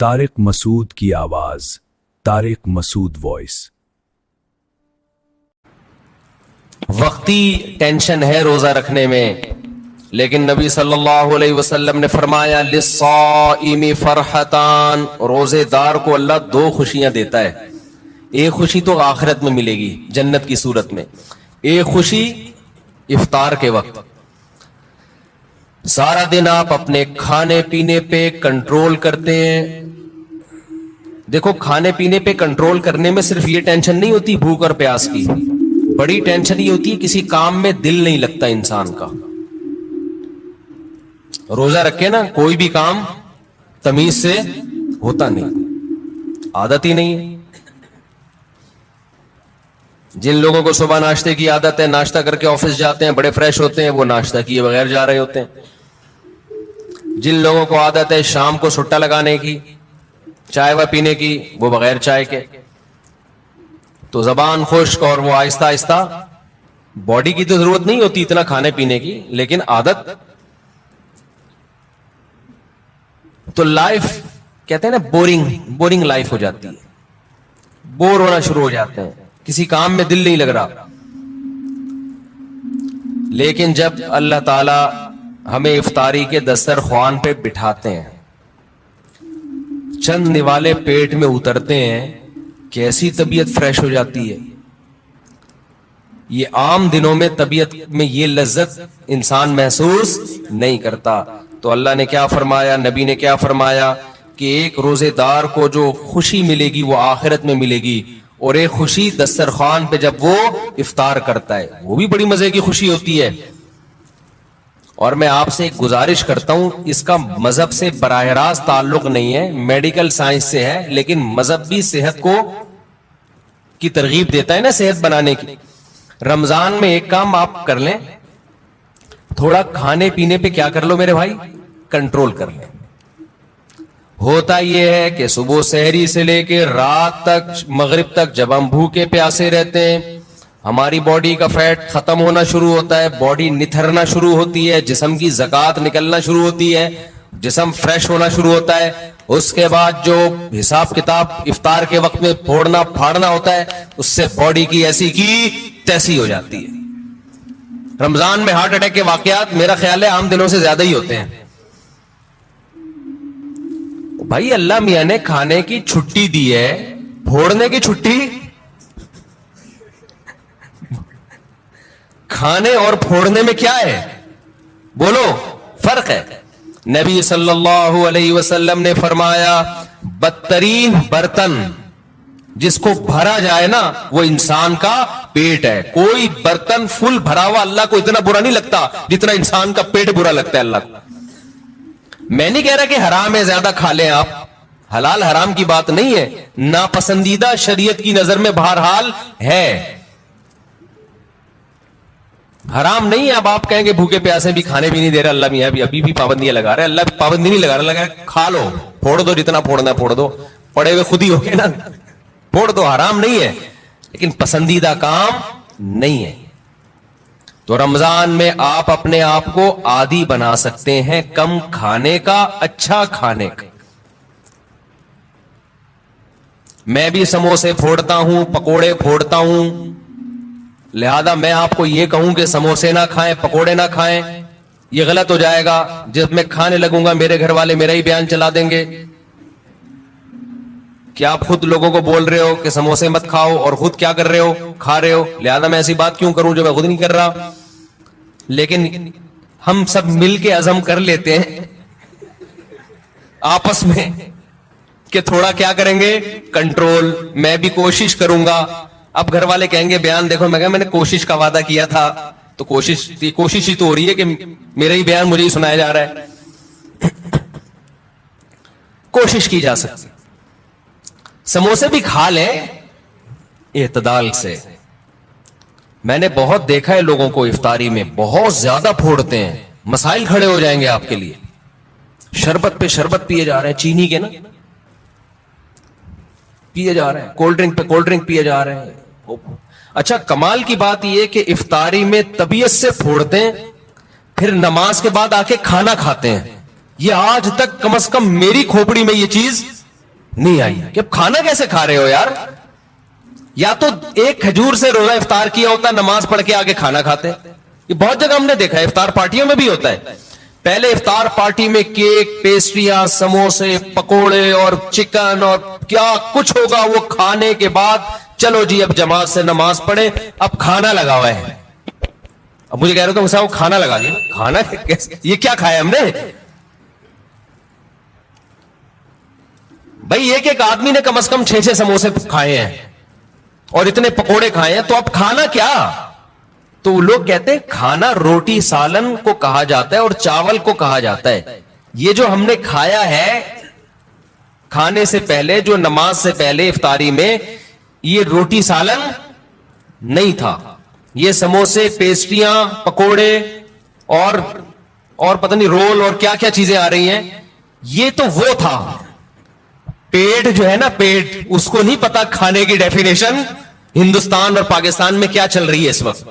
طارق مسعود کی آواز، طارق مسعود وائس۔ وقتی ٹینشن ہے روزہ رکھنے میں، لیکن نبی صلی اللہ علیہ وسلم نے فرمایا للصائم فرحتان، روزے دار کو اللہ دو خوشیاں دیتا ہے۔ ایک خوشی تو آخرت میں ملے گی جنت کی صورت میں، ایک خوشی افطار کے وقت۔ سارا دن آپ اپنے کھانے پینے پہ کنٹرول کرتے ہیں۔ دیکھو کھانے پینے پہ کنٹرول کرنے میں صرف یہ ٹینشن نہیں ہوتی بھوک اور پیاس کی، بڑی ٹینشن یہ ہوتی ہے کسی کام میں دل نہیں لگتا انسان کا۔ روزہ رکھے نا کوئی بھی کام تمیز سے ہوتا نہیں، عادت ہی نہیں ہے۔ جن لوگوں کو صبح ناشتے کی عادت ہے، ناشتہ کر کے آفس جاتے ہیں، بڑے فریش ہوتے ہیں، وہ ناشتہ کیے بغیر جا رہے ہوتے ہیں۔ جن لوگوں کو عادت ہے شام کو سٹا لگانے کی، چائے و پینے کی، وہ بغیر چائے کے۔ تو زبان خشک اور وہ آہستہ آہستہ، باڈی کی تو ضرورت نہیں ہوتی اتنا کھانے پینے کی، لیکن عادت تو لائف کہتے ہیں نا بورنگ لائف ہو جاتی ہے، بور ہونا شروع ہو جاتے ہیں، کسی کام میں دل نہیں لگ رہا۔ لیکن جب اللہ تعالی ہمیں افطاری کے دسترخوان پہ بٹھاتے ہیں، چند نوالے پیٹ میں اترتے ہیں، کیسی طبیعت فریش ہو جاتی ہے۔ یہ عام دنوں میں طبیعت میں یہ لذت انسان محسوس نہیں کرتا۔ تو اللہ نے کیا فرمایا، نبی نے کیا فرمایا کہ ایک روزے دار کو جو خوشی ملے گی وہ آخرت میں ملے گی، اور ایک خوشی دسترخوان پہ جب وہ افطار کرتا ہے وہ بھی بڑی مزے کی خوشی ہوتی ہے۔ اور میں آپ سے ایک گزارش کرتا ہوں، اس کا مذہب سے براہ راست تعلق نہیں ہے، میڈیکل سائنس سے ہے، لیکن مذہب بھی صحت کو کی ترغیب دیتا ہے نا صحت بنانے کی۔ رمضان میں ایک کام آپ کر لیں، تھوڑا کھانے پینے پہ کیا کر لو میرے بھائی، کنٹرول کر لیں۔ ہوتا یہ ہے کہ صبح سحری سے لے کے رات تک، مغرب تک جب ہم بھوکے پیاسے رہتے ہیں، ہماری باڈی کا فیٹ ختم ہونا شروع ہوتا ہے، باڈی نتھرنا شروع ہوتی ہے، جسم کی زکات نکلنا شروع ہوتی ہے، جسم فریش ہونا شروع ہوتا ہے۔ اس کے بعد جو حساب کتاب افطار کے وقت میں پھوڑنا پھاڑنا ہوتا ہے، اس سے باڈی کی ایسی کی تیسی ہو جاتی ہے۔ رمضان میں ہارٹ اٹیک کے واقعات میرا خیال ہے عام دنوں سے زیادہ ہی ہوتے ہیں۔ بھائی اللہ میاں نے کھانے کی چھٹی دی ہے، پھوڑنے کی چھٹی؟ کھانے اور پھوڑنے میں کیا ہے؟ بولو، فرق ہے۔ نبی صلی اللہ علیہ وسلم نے فرمایا بدترین برتن جس کو بھرا جائے نا وہ انسان کا پیٹ ہے۔ کوئی برتن فل بھرا ہوا اللہ کو اتنا برا نہیں لگتا جتنا انسان کا پیٹ برا لگتا ہے اللہ کو۔ میں نہیں کہہ رہا کہ حرام ہے زیادہ کھا لیں آپ، حلال حرام کی بات نہیں ہے، ناپسندیدہ شریعت کی نظر میں بہرحال ہے، حرام نہیں ہے۔ اب آپ کہیں گے بھوکے پیاسے بھی کھانے بھی نہیں دے رہا اللہ میاں، ابھی بھی پابندیاں لگا رہے، اللہ پابندی نہیں لگا رہا، لگا کھا لو، پھوڑ دو، جتنا پھوڑنا ہے پھوڑ دو، پڑے ہوئے خود ہی ہو گئے نا، پھوڑ دو، حرام نہیں ہے، لیکن پسندیدہ کام نہیں ہے۔ تو رمضان میں آپ اپنے آپ کو عادی بنا سکتے ہیں کم کھانے کا، اچھا کھانے کا۔ میں بھی سموسے پھوڑتا ہوں، پکوڑے پھوڑتا ہوں، لہذا میں آپ کو یہ کہوں کہ سموسے نہ کھائیں، پکوڑے نہ کھائیں، یہ غلط ہو جائے گا۔ جب میں کھانے لگوں گا میرے گھر والے میرا ہی بیان چلا دیں گے کہ آپ خود لوگوں کو بول رہے ہو کہ سموسے مت کھاؤ اور خود کیا کر رہے ہو، کھا رہے ہو، لہذا میں ایسی بات کیوں کروں جو میں خود نہیں کر رہا۔ لیکن ہم سب مل کے عزم کر لیتے ہیں آپس میں کہ تھوڑا کیا کریں گے، کنٹرول، میں بھی کوشش کروں گا۔ اب گھر والے کہیں گے بیان دیکھو، میں کہا میں نے کوشش کا وعدہ کیا تھا، تو کوشش ہی تو ہو رہی ہے کہ میرا ہی بیان مجھے ہی سنایا جا رہا ہے۔ کوشش کی جا سکتی، سموسے بھی کھا لیں اعتدال سے۔ میں نے بہت دیکھا ہے لوگوں کو افطاری میں بہت زیادہ پھوڑتے ہیں، مسائل کھڑے ہو جائیں گے آپ کے لیے۔ شربت پہ شربت پیے جا رہے ہیں، چینی کے نا پیے جا رہے ہیں، کولڈ ڈرنک پہ کولڈ ڈرنک پیے جا رہے ہیں۔ اچھا کمال کی بات یہ کہ افطاری میں طبیعت سے پھوڑتے ہیں، پھر نماز کے بعد آ کے کھانا کھاتے ہیں۔ یہ آج تک کم از کم میری کھوپڑی میں یہ چیز نہیں آئی کہ اب کھانا کیسے کھا رہے ہو یار. یا تو ایک کھجور سے روزہ افطار کیا ہوتا, نماز پڑھ کے آگے کھانا کھاتے. یہ بہت جگہ ہم نے دیکھا ہے, افطار پارٹیوں میں بھی ہوتا ہے. پہلے افطار پارٹی میں کیک, پیسٹریاں, سموسے, پکوڑے اور چکن اور کیا کچھ ہوگا, وہ کھانے کے بعد چلو جی اب جماعت سے نماز پڑھے, اب کھانا لگا ہوا ہے. اب مجھے کہہ رہے ہو تو کھانا لگا دیا. کھانا یہ کیا کھایا ہم نے بھائی؟ ایک آدمی نے کم از کم 6 سموسے کھائے ہیں اور اتنے پکوڑے کھائے ہیں, تو اب کھانا کیا؟ تو لوگ کہتے ہیں کھانا روٹی سالن کو کہا جاتا ہے اور چاول کو کہا جاتا ہے. یہ جو ہم نے کھایا ہے کھانے سے پہلے, جو نماز سے پہلے افطاری میں, یہ روٹی سالن نہیں تھا. یہ سموسے, پیسٹریاں, پکوڑے اور پتہ نہیں رول اور کیا کیا چیزیں آ رہی ہیں, یہ تو وہ تھا. پیٹ جو ہے نا, پیٹ, اس کو نہیں پتا کھانے کی ڈیفینیشن ہندوستان اور پاکستان میں کیا چل رہی ہے اس وقت.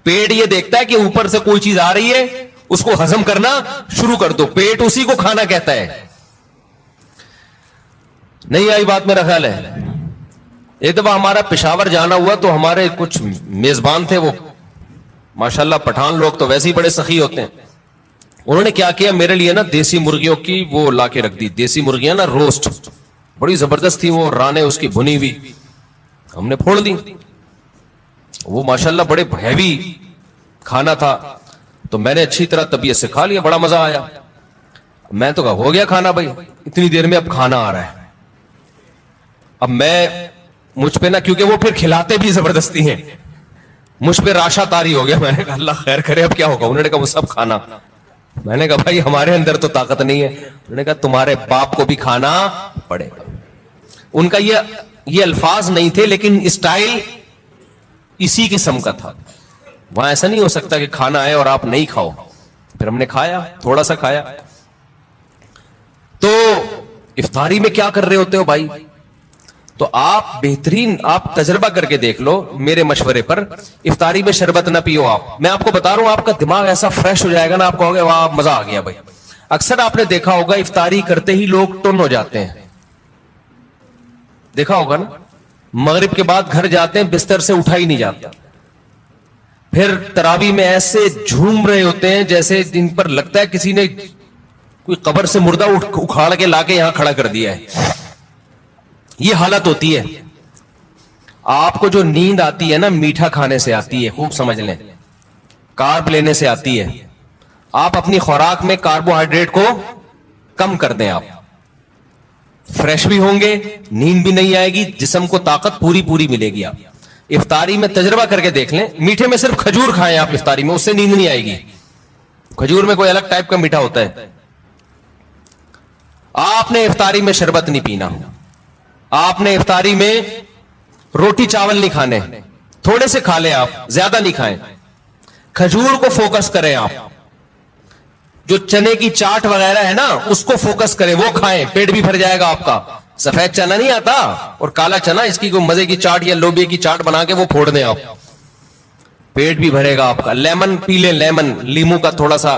پیٹ یہ دیکھتا ہے کہ اوپر سے کوئی چیز آ رہی ہے, اس کو ہضم کرنا شروع کر دو. پیٹ اسی کو کھانا کہتا ہے. نہیں آئی بات میرا خیال ہے. ایک دفعہ ہمارا پشاور جانا ہوا تو ہمارے کچھ میزبان تھے, وہ ماشاءاللہ پٹھان لوگ تو ویسے ہی بڑے سخی ہوتے ہیں. انہوں نے کیا کیا, میرے لیے نا دیسی مرغیوں کی وہ لا کے رکھ دی. دیسی مرغیاں نا روسٹ, بڑی زبردست تھی وہ, رانے اس کی بھنی ہوئی, ہم نے پھوڑ دی. وہ ماشاءاللہ بڑے ہیوی کھانا تھا, تو میں نے اچھی طرح طبیعت سے کھا لیا, بڑا مزہ آیا. میں تو کہا ہو گیا کھانا بھائی, اتنی دیر میں اب کھانا آ رہا ہے. اب مجھ پہ نا, کیونکہ وہ پھر کھلاتے بھی زبردستی ہیں, مجھ پہ راشا تاری ہو گیا. میں نے کہا اللہ خیر کرے اب کیا ہوگا. انہوں نے کہا وہ سب کھانا. میں نے کہا بھائی ہمارے اندر تو طاقت نہیں ہے. انہوں نے کہا تمہارے باپ کو بھی کھانا پڑے گا. ان کا یہ الفاظ نہیں تھے, لیکن اسٹائل اسی قسم کا تھا. وہاں ایسا نہیں ہو سکتا کہ کھانا آئے اور آپ نہیں کھاؤ. پھر ہم نے کھایا, تھوڑا سا کھایا. تو افطاری میں کیا کر رہے ہوتے ہو بھائی؟ تو آپ بہترین, آپ تجربہ کر کے دیکھ لو میرے مشورے پر. افطاری میں شربت نہ پیو آپ. میں آپ کو بتا رہا ہوں, آپ کا دماغ ایسا فریش ہو جائے گا نا, آپ کہو گے واہ مزہ آ گیا بھائی. اکثر آپ نے دیکھا ہوگا افطاری کرتے ہی لوگ ٹن ہو جاتے ہیں, دیکھا ہوگا نا. مغرب کے بعد گھر جاتے ہیں, بستر سے اٹھا ہی نہیں جاتا. پھر تراویح میں ایسے جھوم رہے ہوتے ہیں جیسے جن پر لگتا ہے کسی نے کوئی قبر سے مردہ اکھاڑ کے لا کے یہاں کھڑا کر دیا ہے. یہ حالت ہوتی ہے. آپ کو جو نیند آتی ہے نا, میٹھا کھانے سے آتی ہے, خوب سمجھ لیں, کارب لینے سے آتی ہے. آپ اپنی خوراک میں کاربوہائیڈریٹ کو کم کر دیں, آپ فریش بھی ہوں گے, نیند بھی نہیں آئے گی, جسم کو طاقت پوری ملے گی. آپ افطاری میں تجربہ کر کے دیکھ لیں, میٹھے میں صرف کھجور کھائیں آپ افطاری میں, اس سے نیند نہیں آئے گی. کھجور میں کوئی الگ ٹائپ کا میٹھا ہوتا ہے. آپ نے افطاری میں شربت نہیں پینا, آپ نے افطاری میں روٹی چاول نہیں کھانے, تھوڑے سے کھا لیں آپ, زیادہ نہیں کھائیں. کھجور کو فوکس کریں آپ, جو چنے کی چاٹ وغیرہ ہے نا اس کو فوکس کریں, وہ کھائیں, پیٹ بھی بھر جائے گا آپ کا. سفید چنا نہیں آتا اور کالا چنا, اس کی کوئی مزے کی چاٹ یا لوبیا کی چاٹ بنا کے وہ پھوڑ دیں آپ, پیٹ بھی بھرے گا آپ کا. لیمن پی لیں, لیمن, لیمو کا تھوڑا سا,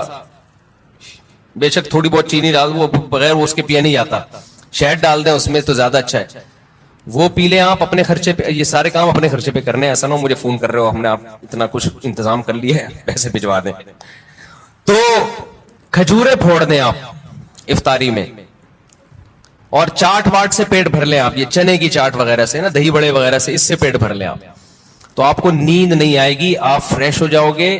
بے شک تھوڑی بہت چینی ڈال, وہ بغیر وہ اس کے پیا نہیں جاتا, شہد ڈال دیں اس میں تو زیادہ اچھا ہے, وہ پی لیں آپ اپنے خرچے پہ. یہ سارے کام اپنے خرچے پہ کرنے ہیں, ایسا نہ ہو مجھے فون کر رہے ہو ہم نے آپ اتنا کچھ انتظام کر لیا ہے پیسے بھجوا دیں. تو کھجورے پھوڑ دیں آپ افطاری میں, اور چاٹ واٹ سے پیٹ بھر لیں آپ, یہ چنے کی چاٹ وغیرہ سے نا, دہی بڑے وغیرہ سے, اس سے پیٹ بھر لیں آپ. تو آپ کو نیند نہیں آئے گی, آپ فریش ہو جاؤ گے,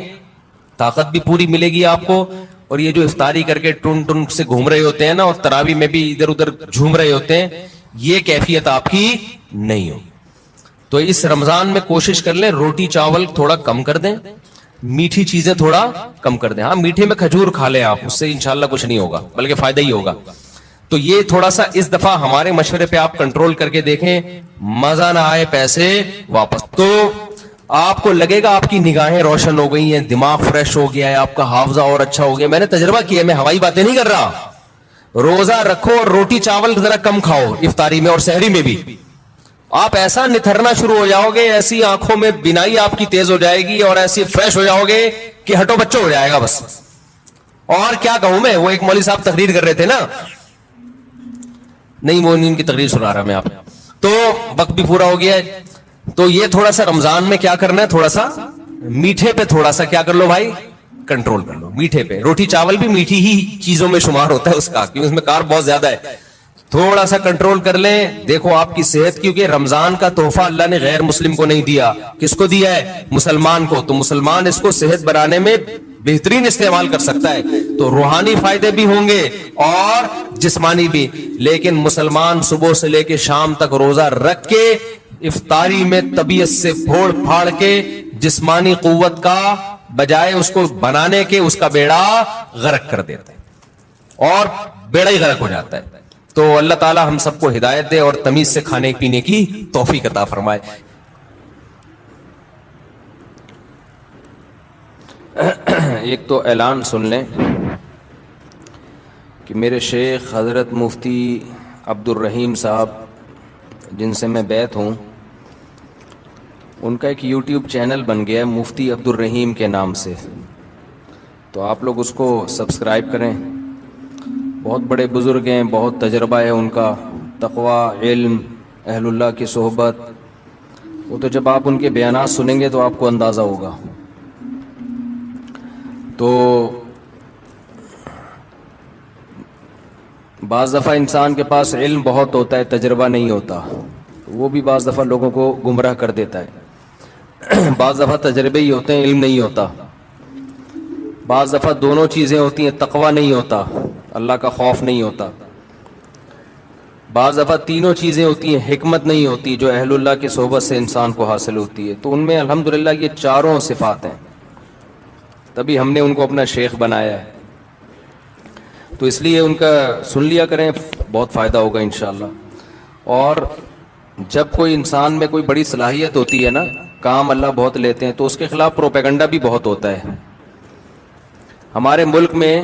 طاقت بھی پوری ملے گی آپ کو. اور یہ جو افطاری کر کے ٹن سے گھوم رہے ہوتے ہیں نا, اور تراویح میں بھی ادھر ادھر جھوم رہے ہوتے ہیں, یہ کیفیت آپ کی نہیں ہو. تو اس رمضان میں کوشش کر لیں روٹی چاول تھوڑا کم کر دیں, میٹھی چیزیں تھوڑا کم کر دیں. ہاں میٹھے میں کھجور کھا لیں آپ, اس سے انشاءاللہ کچھ نہیں ہوگا بلکہ فائدہ ہی ہوگا. تو یہ تھوڑا سا اس دفعہ ہمارے مشورے پہ آپ کنٹرول کر کے دیکھیں, مزہ نہ آئے پیسے واپس. تو آپ کو لگے گا آپ کی نگاہیں روشن ہو گئی ہیں, دماغ فریش ہو گیا ہے, آپ کا حافظہ اور اچھا ہو گیا. میں نے تجربہ کیا, میں ہوائی باتیں نہیں کر رہا. روزہ رکھو اور روٹی چاول ذرا کم کھاؤ افطاری میں اور سحری میں بھی, آپ ایسا نتھرنا شروع ہو جاؤ گے, ایسی آنکھوں میں بینائی آپ کی تیز ہو جائے گی اور ایسی فریش ہو جاؤ گے کہ ہٹو بچوں ہو جائے گا بس. اور کیا کہوں میں, وہ ایک مولوی صاحب تقریر کر رہے تھے نا, نہیں وہ ان کی تقریر سنا رہا میں آپ. تو وقت بھی پورا ہو گیا ہے. تو یہ تھوڑا سا رمضان میں کیا کرنا ہے, تھوڑا سا میٹھے پہ تھوڑا سا کیا کر لو بھائی, کنٹرول کر لو. میٹھے پہ, روٹی چاول بھی میٹھی ہی چیزوں میں شمار ہوتا ہے اس کا, کیونکہ اس میں کارب بہت زیادہ ہے. تھوڑا سا کنٹرول کر لیں. دیکھو آپ کی صحت, کیونکہ رمضان کا تحفہ اللہ نے غیر مسلم کو نہیں دیا, کس کو دیا ہے, مسلمان کو. تو مسلمان اس کو صحت بنانے میں بہترین استعمال کر سکتا ہے. تو روحانی فائدے بھی ہوں گے اور جسمانی بھی. لیکن مسلمان صبح سے لے کے شام تک روزہ رکھ کے افطاری میں طبیعت سے پھوڑ پھاڑ کے جسمانی قوت کا بجائے اس کو بنانے کے اس کا بیڑا غرق کر دیتے ہیں اور بیڑا ہی غرق ہو جاتا ہے. تو اللہ تعالی ہم سب کو ہدایت دے اور تمیز سے کھانے پینے کی توفیق عطا فرمائے. ایک تو اعلان سن لیں کہ میرے شیخ حضرت مفتی عبد الرحیم صاحب جن سے میں بیعت ہوں, ان کا ایک یوٹیوب چینل بن گیا ہے مفتی عبد الرحیم کے نام سے. تو آپ لوگ اس کو سبسکرائب کریں. بہت بڑے بزرگ ہیں, بہت تجربہ ہے ان کا, تقوی, علم, اہل اللہ کی صحبت. وہ تو جب آپ ان کے بیانات سنیں گے تو آپ کو اندازہ ہوگا. تو بعض دفعہ انسان کے پاس علم بہت ہوتا ہے, تجربہ نہیں ہوتا, وہ بھی بعض دفعہ لوگوں کو گمراہ کر دیتا ہے. بعض دفعہ تجربے ہی ہوتے ہیں, علم نہیں ہوتا. بعض دفعہ دونوں چیزیں ہوتی ہیں, تقوی نہیں ہوتا, اللہ کا خوف نہیں ہوتا. بعض دفعہ تینوں چیزیں ہوتی ہیں, حکمت نہیں ہوتی جو اہل اللہ کی صحبت سے انسان کو حاصل ہوتی ہے. تو ان میں الحمدللہ یہ چاروں صفات ہیں, تبھی ہم نے ان کو اپنا شیخ بنایا ہے. تو اس لیے ان کا سن لیا کریں, بہت فائدہ ہوگا انشاءاللہ. اور جب کوئی انسان میں کوئی بڑی صلاحیت ہوتی ہے نا, کام اللہ بہت لیتے ہیں, تو اس کے خلاف پروپیگنڈا بھی بہت ہوتا ہے. ہمارے ملک میں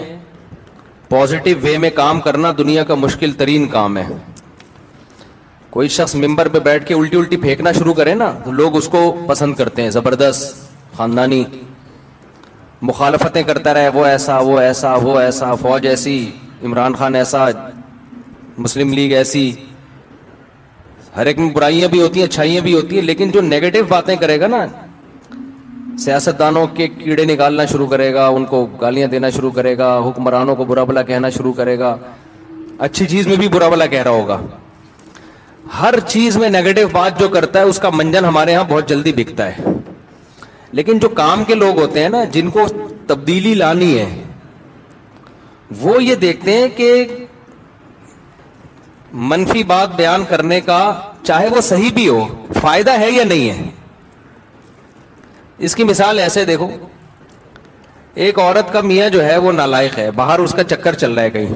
پازیٹیو وے میں کام کرنا دنیا کا مشکل ترین کام ہے. کوئی شخص ممبر پہ بیٹھ کے الٹی الٹی پھینکنا شروع کرے نا, تو لوگ اس کو پسند کرتے ہیں, زبردست خاندانی. مخالفتیں کرتا رہے, وہ ایسا وہ ایسا وہ ایسا, فوج ایسی, عمران خان ایسا, مسلم لیگ ایسی. ہر ایک میں برائیاں بھی ہوتی ہیں, اچھائیاں بھی ہوتی ہیں, لیکن جو نیگیٹو باتیں کرے گا نا, سیاستدانوں کے کیڑے نکالنا شروع کرے گا, ان کو گالیاں دینا شروع کرے گا, حکمرانوں کو برا بھلا کہنا شروع کرے گا, اچھی چیز میں بھی برا بھلا کہہ رہا ہوگا. ہر چیز میں نیگیٹو بات جو کرتا ہے اس کا منجن ہمارے ہاں بہت جلدی بکتا ہے. لیکن جو کام کے لوگ ہوتے ہیں نا, جن کو تبدیلی لانی ہے, وہ یہ دیکھتے ہیں کہ منفی بات بیان کرنے کا, چاہے وہ صحیح بھی ہو, فائدہ ہے یا نہیں ہے. اس کی مثال ایسے دیکھو, ایک عورت کا میاں جو ہے وہ نالائق ہے, باہر اس کا چکر چل رہا ہے کہیں,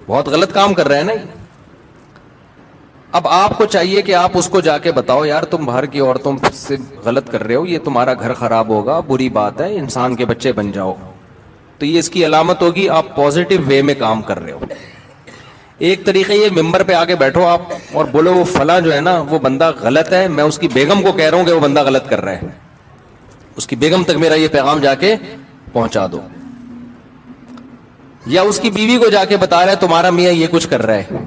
بہت غلط کام کر رہا ہے نا. اب آپ کو چاہیے کہ آپ اس کو جا کے بتاؤ, یار تم باہر کی عورتوں سے غلط کر رہے ہو, یہ تمہارا گھر خراب ہوگا, بری بات ہے, انسان کے بچے بن جاؤ. تو یہ اس کی علامت ہوگی آپ پازیٹیو وے میں کام کر رہے ہو. ایک طریقہ یہ ممبر پہ آ کے بیٹھو آپ اور بولو وہ فلاں جو ہے نا وہ بندہ غلط ہے, میں اس کی بیگم کو کہہ رہا ہوں کہ وہ بندہ غلط کر رہا ہے, اس کی بیگم تک میرا یہ پیغام جا کے پہنچا دو. یا اس کی بیوی کو جا کے بتا رہا ہے تمہارا میاں یہ کچھ کر رہا ہے.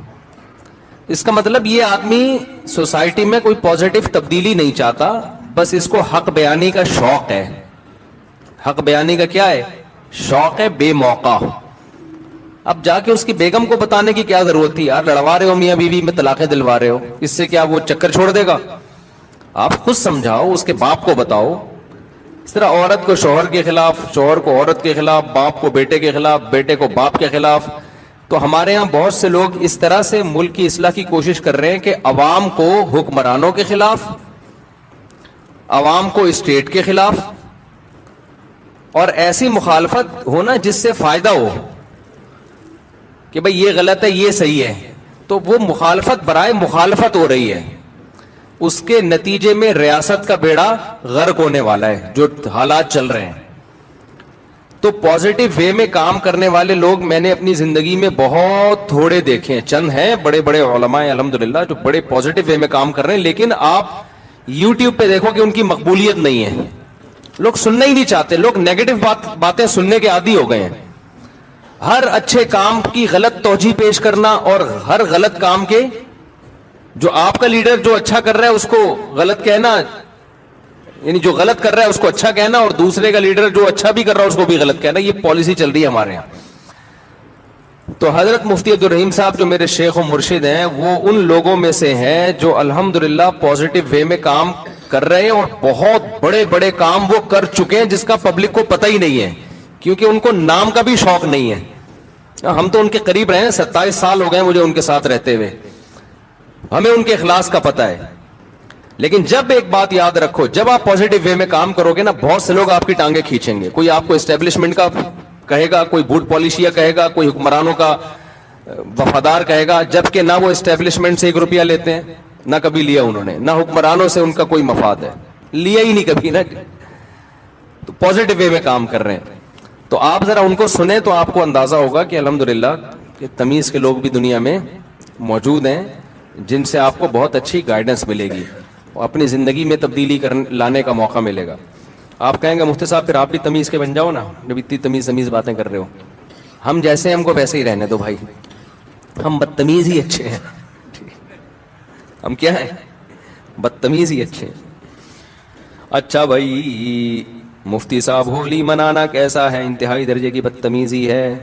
اس کا مطلب یہ آدمی سوسائٹی میں کوئی پازیٹیو تبدیلی نہیں چاہتا, بس اس کو حق بیانی کا شوق ہے. حق بیانی کا کیا ہے, شوق ہے بے موقع. اب جا کے اس کی بیگم کو بتانے کی کیا ضرورت تھی, یار لڑوا رہے ہو میاں بیوی میں, طلاقیں دلوا رہے ہو, اس سے کیا وہ چکر چھوڑ دے گا. آپ خود سمجھاؤ, اس کے باپ کو بتاؤ. اس طرح عورت کو شوہر کے خلاف, شوہر کو عورت کے خلاف, باپ کو بیٹے کے خلاف, بیٹے کو باپ کے خلاف. تو ہمارے ہاں بہت سے لوگ اس طرح سے ملک کی اصلاح کی کوشش کر رہے ہیں کہ عوام کو حکمرانوں کے خلاف, عوام کو اسٹیٹ کے خلاف, اور ایسی مخالفت ہونا جس سے فائدہ ہو کہ بھئی یہ غلط ہے یہ صحیح ہے. تو وہ مخالفت برائے مخالفت ہو رہی ہے, اس کے نتیجے میں ریاست کا بیڑا غرق ہونے والا ہے, جو حالات چل رہے ہیں. تو پازیٹیو وے میں کام کرنے والے لوگ میں نے اپنی زندگی میں بہت تھوڑے دیکھے ہیں. چند ہیں بڑے بڑے علماء الحمدللہ جو بڑے پازیٹیو وے میں کام کر رہے ہیں, لیکن آپ یوٹیوب پہ دیکھو کہ ان کی مقبولیت نہیں ہے. لوگ سننا ہی نہیں چاہتے, لوگ نیگیٹو باتیں سننے کے عادی ہو گئے ہیں. ہر اچھے کام کی غلط توجیہ پیش کرنا اور ہر غلط کام کے جو آپ کا لیڈر جو اچھا کر رہا ہے اس کو غلط کہنا, یعنی جو غلط کر رہا ہے اس کو اچھا کہنا, اور دوسرے کا لیڈر جو اچھا بھی کر رہا ہے اس کو بھی غلط کہنا. یہ پالیسی چل رہی ہے ہمارے یہاں. تو حضرت مفتی عبدالرحیم صاحب جو میرے شیخ و مرشد ہیں, وہ ان لوگوں میں سے ہیں جو الحمدللہ پازیٹو وے میں کام کر رہے ہیں, اور بہت بڑے بڑے کام وہ کر چکے ہیں جس کا پبلک کو پتہ ہی نہیں ہے, کیونکہ ان کو نام کا بھی شوق نہیں ہے. ہم تو ان کے قریب رہے ہیں, 27 سال ہو گئے مجھے ان کے ساتھ رہتے ہوئے, ہمیں ان کے اخلاص کا پتہ ہے. لیکن جب ایک بات یاد رکھو, جب آپ پازیٹو وے میں کام کرو گے نا, بہت سے لوگ آپ کی ٹانگیں کھینچیں گے. کوئی آپ کو اسٹیبلشمنٹ کا کہے گا, کوئی بوٹ پالیشیا کہے گا, کوئی حکمرانوں کا وفادار کہے گا, جبکہ نہ وہ اسٹیبلشمنٹ سے 1 روپیہ لیتے ہیں, نہ کبھی لیا انہوں نے, نہ حکمرانوں سے ان کا کوئی مفاد ہے, لیا ہی نہیں کبھی نا. تو پازیٹو وے میں کام کر رہے ہیں. تو آپ ذرا ان کو سنیں تو آپ کو اندازہ ہوگا کہ الحمدللہ کہ تمیز کے لوگ بھی دنیا میں موجود ہیں جن سے آپ کو بہت اچھی گائیڈنس ملے گی, اپنی زندگی میں تبدیلی لانے کا موقع ملے گا. آپ کہیں گے مفتی صاحب پھر آپ بھی تمیز کے بن جاؤ نا, جب اتنی تمیز باتیں کر رہے ہو. ہم جیسے ہم کو ویسے ہی رہنے دو بھائی, ہم بدتمیز ہی اچھے ہیں. ہم کیا ہیں؟ بدتمیز ہی اچھے ہیں. اچھا بھائی مفتی صاحب ہولی منانا کیسا ہے؟ انتہائی درجے کی بدتمیزی ہے.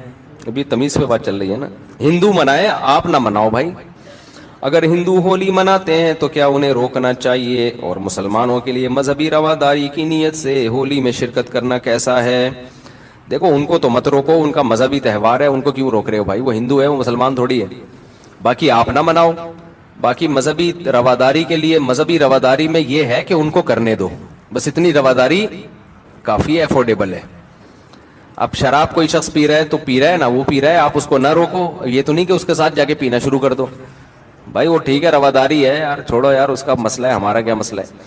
ابھی تمیز پہ بات چل رہی ہے نا. ہندو منائے, آپ نہ مناؤ بھائی. اگر ہندو ہولی مناتے ہیں تو کیا انہیں روکنا چاہیے؟ اور مسلمانوں کے لیے مذہبی رواداری کی نیت سے ہولی میں شرکت کرنا کیسا ہے؟ دیکھو ان کو تو مت روکو, ان کا مذہبی تہوار ہے, ان کو کیوں روک رہے ہو بھائی؟ وہ ہندو ہے, وہ مسلمان تھوڑی ہے. باقی آپ نہ مناؤ. باقی مذہبی رواداری کے لیے, مذہبی رواداری میں یہ ہے کہ ان کو کرنے دو, بس اتنی رواداری کافی ہے, افورڈیبل ہے. اب شراب کوئی شخص پی رہا ہے تو پی رہا ہے نا, وہ پی رہا ہے, آپ اس کو نہ روکو. یہ تو نہیں کہ اس کے ساتھ جا کے پینا شروع کر دو. بھائی وہ ٹھیک ہے, رواداری ہے یار, چھوڑو یار, اس کا مسئلہ ہے, ہمارا کیا مسئلہ ہے.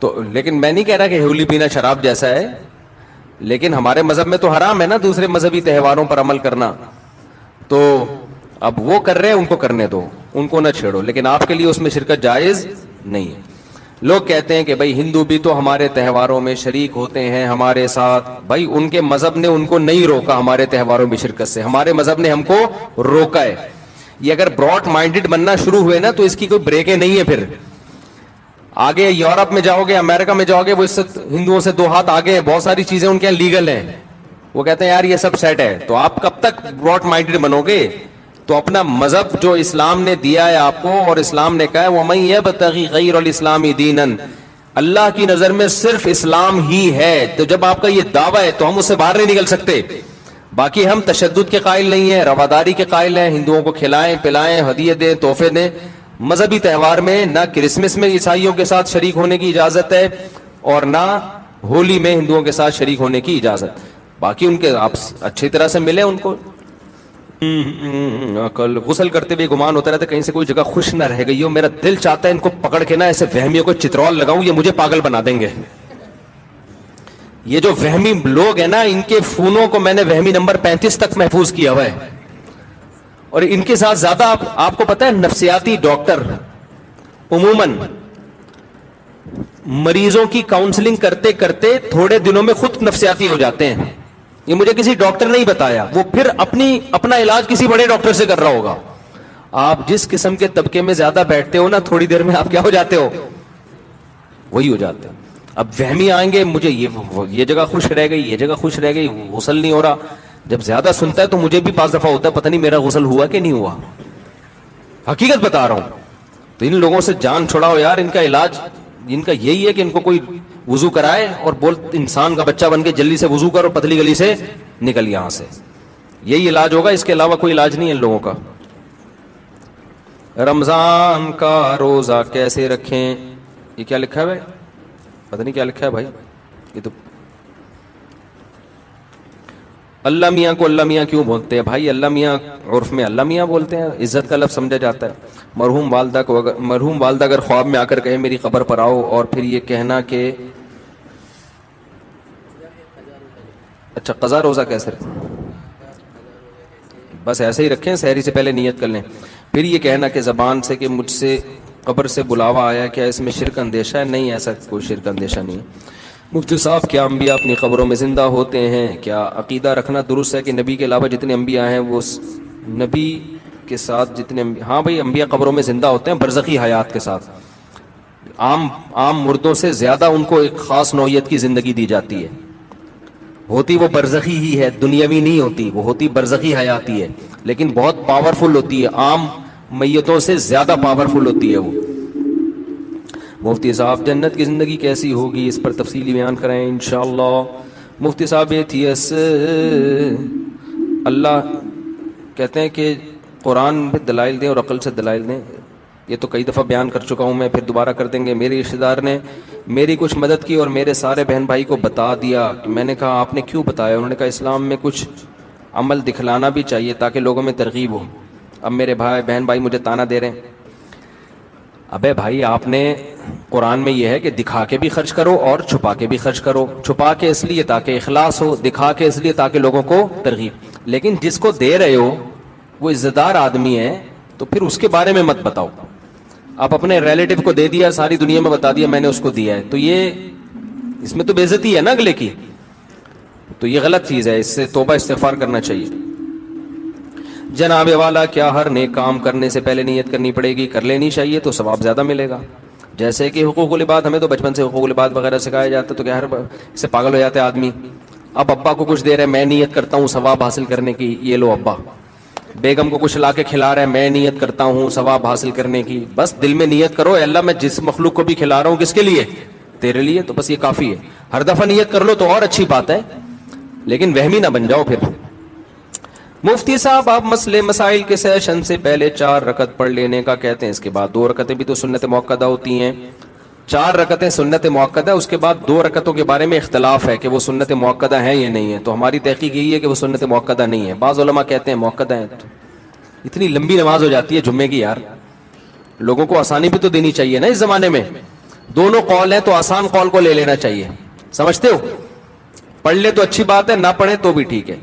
تو لیکن میں نہیں کہہ رہا کہ ہولی پینا شراب جیسا ہے, لیکن ہمارے مذہب میں تو حرام ہے نا دوسرے مذہبی تہواروں پر عمل کرنا. تو اب وہ کر رہے ہیں, ان کو کرنے دو, ان کو نہ چھیڑو, لیکن آپ کے لیے اس میں شرکت جائز نہیں ہے. لوگ کہتے ہیں کہ بھائی ہندو بھی تو ہمارے تہواروں میں شریک ہوتے ہیں ہمارے ساتھ. بھائی ان کے مذہب نے ان کو نہیں روکا ہمارے تہواروں میں شرکت سے, ہمارے مذہب نے ہم کو روکا ہے. یہ اگر براڈ مائنڈڈ بننا شروع ہوئے نا تو اس کی کوئی بریکیں نہیں ہے. پھر آگے یورپ میں جاؤ گے, امریکہ میں جاؤ گے, وہ اس سے ہندوؤں سے 2 ہاتھ آگے ہیں, بہت ساری چیزیں ان کے یہاں لیگل ہیں. وہ کہتے ہیں یار یہ سب سیٹ ہے. تو آپ کب تک براڈ مائنڈڈ بنو گے؟ تو اپنا مذہب جو اسلام نے دیا ہے آپ کو, اور اسلام نے کہا ہے وَمَن يَبْتَغِ غَيْرَ الْإِسْلَامِ دِينًا, اللہ کی نظر میں صرف اسلام ہی ہے. تو جب آپ کا یہ دعویٰ ہے تو ہم اس سے باہر نہیں نکل سکتے. باقی ہم تشدد کے قائل نہیں ہیں, رواداری کے قائل ہیں. ہندوؤں کو کھلائیں پلائیں, ہدیے دیں, تحفے دیں. مذہبی تہوار میں نہ کرسمس میں عیسائیوں کے ساتھ شریک ہونے کی اجازت ہے, اور نہ ہولی میں ہندوؤں کے ساتھ شریک ہونے کی اجازت. باقی ان کے آپ اچھی طرح سے ملے. ان کو کل غسل کرتے ہوئے گمان ہوتا رہتا کہیں سے کوئی جگہ خوش نہ رہ گئی ہو. میرا دل چاہتا ہے ان کو پکڑ کے نا ایسے وہمیوں کو چترول لگاؤں, یہ مجھے پاگل بنا دیں گے. یہ جو وہمی لوگ ہیں نا, ان کے فونوں کو میں نے وہمی نمبر 35 تک محفوظ کیا ہوا ہے. اور ان کے ساتھ زیادہ آپ کو پتا ہے, نفسیاتی ڈاکٹر عموماً مریضوں کی کاؤنسلنگ کرتے کرتے تھوڑے دنوں میں خود نفسیاتی ہو جاتے ہیں. یہ مجھے کسی ڈاکٹر نے ہی بتایا, وہ پھر اپنا علاج کسی بڑے ڈاکٹر سے کر رہا ہوگا. آپ جس قسم کے طبقے میں زیادہ بیٹھتے ہو نا, تھوڑی دیر میں آپ کیا ہو جاتے ہو, وہی ہو جاتے ہیں. اب وہمی آئیں گے, مجھے یہ جگہ خوش رہ گئی, یہ جگہ خوش رہ گئی, غسل نہیں ہو رہا. جب زیادہ سنتا ہے تو مجھے بھی 5 دفعہ ہوتا ہے پتہ نہیں میرا غسل ہوا کہ نہیں ہوا. حقیقت بتا رہا ہوں. تو ان لوگوں سے جان چھڑاؤ یار. ان کا علاج ان کا یہی ہے کہ ان کو کوئی وضو کرائے اور بول انسان کا بچہ بن کے جلدی سے وضو کر اور پتلی گلی سے نکل یہاں سے. یہی علاج ہوگا, اس کے علاوہ کوئی علاج نہیں ہے ان لوگوں کا. رمضان کا روزہ کیسے رکھیں؟ یہ کیا لکھا ہے بھائی؟ پتہ نہیں کیا لکھا ہے بھائی. یہ تو اللہ میاں کو اللہ میاں کیوں بولتے ہیں بھائی؟ اللہ میاں عرف میں اللہ میاں بولتے ہیں, عزت کا لفظ سمجھا جاتا ہے. مرحوم والدہ اگر خواب میں آ کر کہے میری قبر پر آؤ, اور پھر یہ کہنا کہ اچھا قضا روزہ کیسے رکھیں؟ بس ایسے ہی رکھیں, سحری سے پہلے نیت کر لیں. پھر یہ کہنا کہ زبان سے کہ مجھ سے قبر سے بلاوا آیا, کیا اس میں شرک اندیشہ ہے؟ نہیں, ایسا کوئی شرک اندیشہ نہیں ہے. مفتی صاحب کیا انبیاء اپنی قبروں میں زندہ ہوتے ہیں؟ کیا عقیدہ رکھنا درست ہے کہ نبی کے علاوہ جتنے انبیاء ہیں وہ نبی کے ساتھ جتنے ہاں بھائی انبیاء قبروں میں زندہ ہوتے ہیں برزخی حیات کے ساتھ. عام مردوں سے زیادہ ان کو ایک خاص نوعیت کی زندگی دی جاتی ہے. ہوتی وہ برزخی ہی ہے, دنیاوی نہیں ہوتی, وہ ہوتی برزخی حیاتی ہے, لیکن بہت پاورفل ہوتی ہے, عام میتوں سے زیادہ پاورفل ہوتی ہے وہ. مفتی صاحب جنت کی زندگی کیسی ہوگی, اس پر تفصیلی بیان کریں انشاءاللہ. مفتی صاحب ایتھیس اللہ کہتے ہیں کہ قرآن پہ دلائل دیں اور عقل سے دلائل دیں. یہ تو کئی دفعہ بیان کر چکا ہوں میں, پھر دوبارہ کر دیں گے. میرے رشتہ دار نے میری کچھ مدد کی اور میرے سارے بہن بھائی کو بتا دیا. میں نے کہا آپ نے کیوں بتایا؟ انہوں نے کہا اسلام میں کچھ عمل دکھلانا بھی چاہیے تاکہ لوگوں میں ترغیب ہو. اب میرے بہن بھائی مجھے تانا دے رہے ہیں, ابے بھائی آپ نے قرآن میں یہ ہے کہ دکھا کے بھی خرچ کرو اور چھپا کے بھی خرچ کرو. چھپا کے اس لیے تاکہ اخلاص ہو, دکھا کے اس لیے تاکہ لوگوں کو ترغیب. لیکن جس کو دے رہے ہو وہ عزت دار آدمی ہے تو پھر اس کے بارے میں مت بتاؤ. آپ اپنے ریلیٹو کو دے دیا, ساری دنیا میں بتا دیا میں نے اس کو دیا ہے, تو یہ اس میں تو بے عزتی ہے نا اگلے کی. تو یہ غلط چیز ہے, اس سے توبہ استغفار کرنا چاہیے. جناب والا کیا ہر نیک کام کرنے سے پہلے نیت کرنی پڑے گی؟ کر لینی چاہیے تو ثواب زیادہ ملے گا. جیسے کہ حقوق العباد, ہمیں تو بچپن سے حقوق العباد وغیرہ سکھایا جاتا ہے, تو کیا ہر اس سے پاگل ہو جاتا ہے آدمی. اب ابا کو کچھ دے رہے, میں نیت کرتا ہوں ثواب حاصل کرنے کی, یہ لو ابا. بیگم کو کچھ لا کے کھلا رہا ہے, میں نیت کرتا ہوں ثواب حاصل کرنے کی. بس دل میں نیت کرو, اے اللہ میں جس مخلوق کو بھی کھلا رہا ہوں کس کے لیے؟ تیرے لیے. تو بس یہ کافی ہے. ہر دفعہ نیت کر لو تو اور اچھی بات ہے, لیکن وہمی نہ بن جاؤ پھر. مفتی صاحب آپ مسائل کے سیشن سے پہلے 4 رکعت پڑھ لینے کا کہتے ہیں, اس کے بعد 2 رکعتیں بھی تو سنت موقدہ ہوتی ہیں. 4 رکعتیں سنت موقدہ, اس کے بعد 2 رکعتوں کے بارے میں اختلاف ہے کہ وہ سنت موقدہ ہیں یا نہیں ہے. تو ہماری تحقیق یہی ہے کہ وہ سنت موقدہ نہیں ہے. بعض علماء کہتے ہیں موقدہ ہیں. تو اتنی لمبی نماز ہو جاتی ہے جمعے کی یار, لوگوں کو آسانی بھی تو دینی چاہیے نا اس زمانے میں. دونوں قول ہیں تو آسان قول کو لے لینا چاہیے, سمجھتے ہو؟ پڑھ لے تو اچھی بات ہے, نہ پڑھے تو بھی ٹھیک ہے.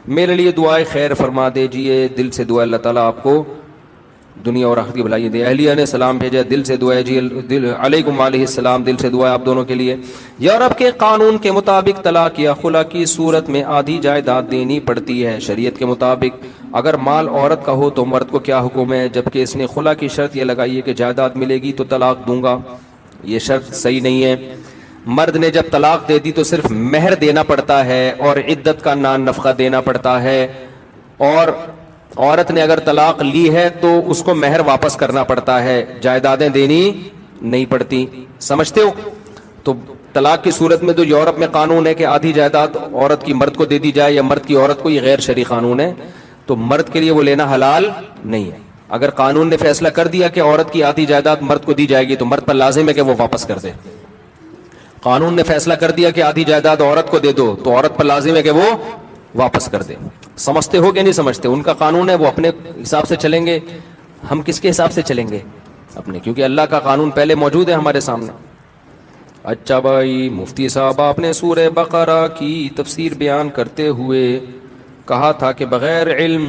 میرے لیے دعائے خیر فرما دیجئے, دل سے دعا اللہ تعالیٰ آپ کو دنیا اور آخرت کی بھلائی دے. اہلیہ نے سلام بھیجا, دل سے دعا ہے جی, علیکم علیہ السلام, دل سے دعا ہے آپ دونوں کے لیے. یورپ کے قانون کے مطابق طلاق یا خلا کی صورت میں آدھی جائیداد دینی پڑتی ہے. شریعت کے مطابق اگر مال عورت کا ہو تو مرد کو کیا حکم ہے؟ جبکہ اس نے خلا کی شرط یہ لگائی ہے کہ جائیداد ملے گی تو طلاق دوں گا. یہ شرط صحیح نہیں ہے. مرد نے جب طلاق دے دی تو صرف مہر دینا پڑتا ہے اور عدت کا نان نفقہ دینا پڑتا ہے, اور عورت نے اگر طلاق لی ہے تو اس کو مہر واپس کرنا پڑتا ہے, جائیدادیں دینی نہیں پڑتی. سمجھتے ہو؟ تو طلاق کی صورت میں جو یورپ میں قانون ہے کہ آدھی جائیداد عورت کی مرد کو دے دی جائے یا مرد کی عورت کو, یہ غیر شرعی قانون ہے. تو مرد کے لیے وہ لینا حلال نہیں ہے. اگر قانون نے فیصلہ کر دیا کہ عورت کی آدھی جائیداد مرد کو دی جائے گی تو مرد پر لازم ہے کہ وہ واپس کر دے. قانون نے فیصلہ کر دیا کہ آدھی جائیداد عورت کو دے دو تو عورت پر لازم ہے کہ وہ واپس کر دے. سمجھتے ہو کہ نہیں سمجھتے؟ ان کا قانون ہے, وہ اپنے حساب سے چلیں گے, ہم کس کے حساب سے چلیں گے؟ اپنے, کیونکہ اللہ کا قانون پہلے موجود ہے ہمارے سامنے. اچھا بھائی مفتی صاحب, آپ نے سورہ بقرہ کی تفسیر بیان کرتے ہوئے کہا تھا کہ بغیر علم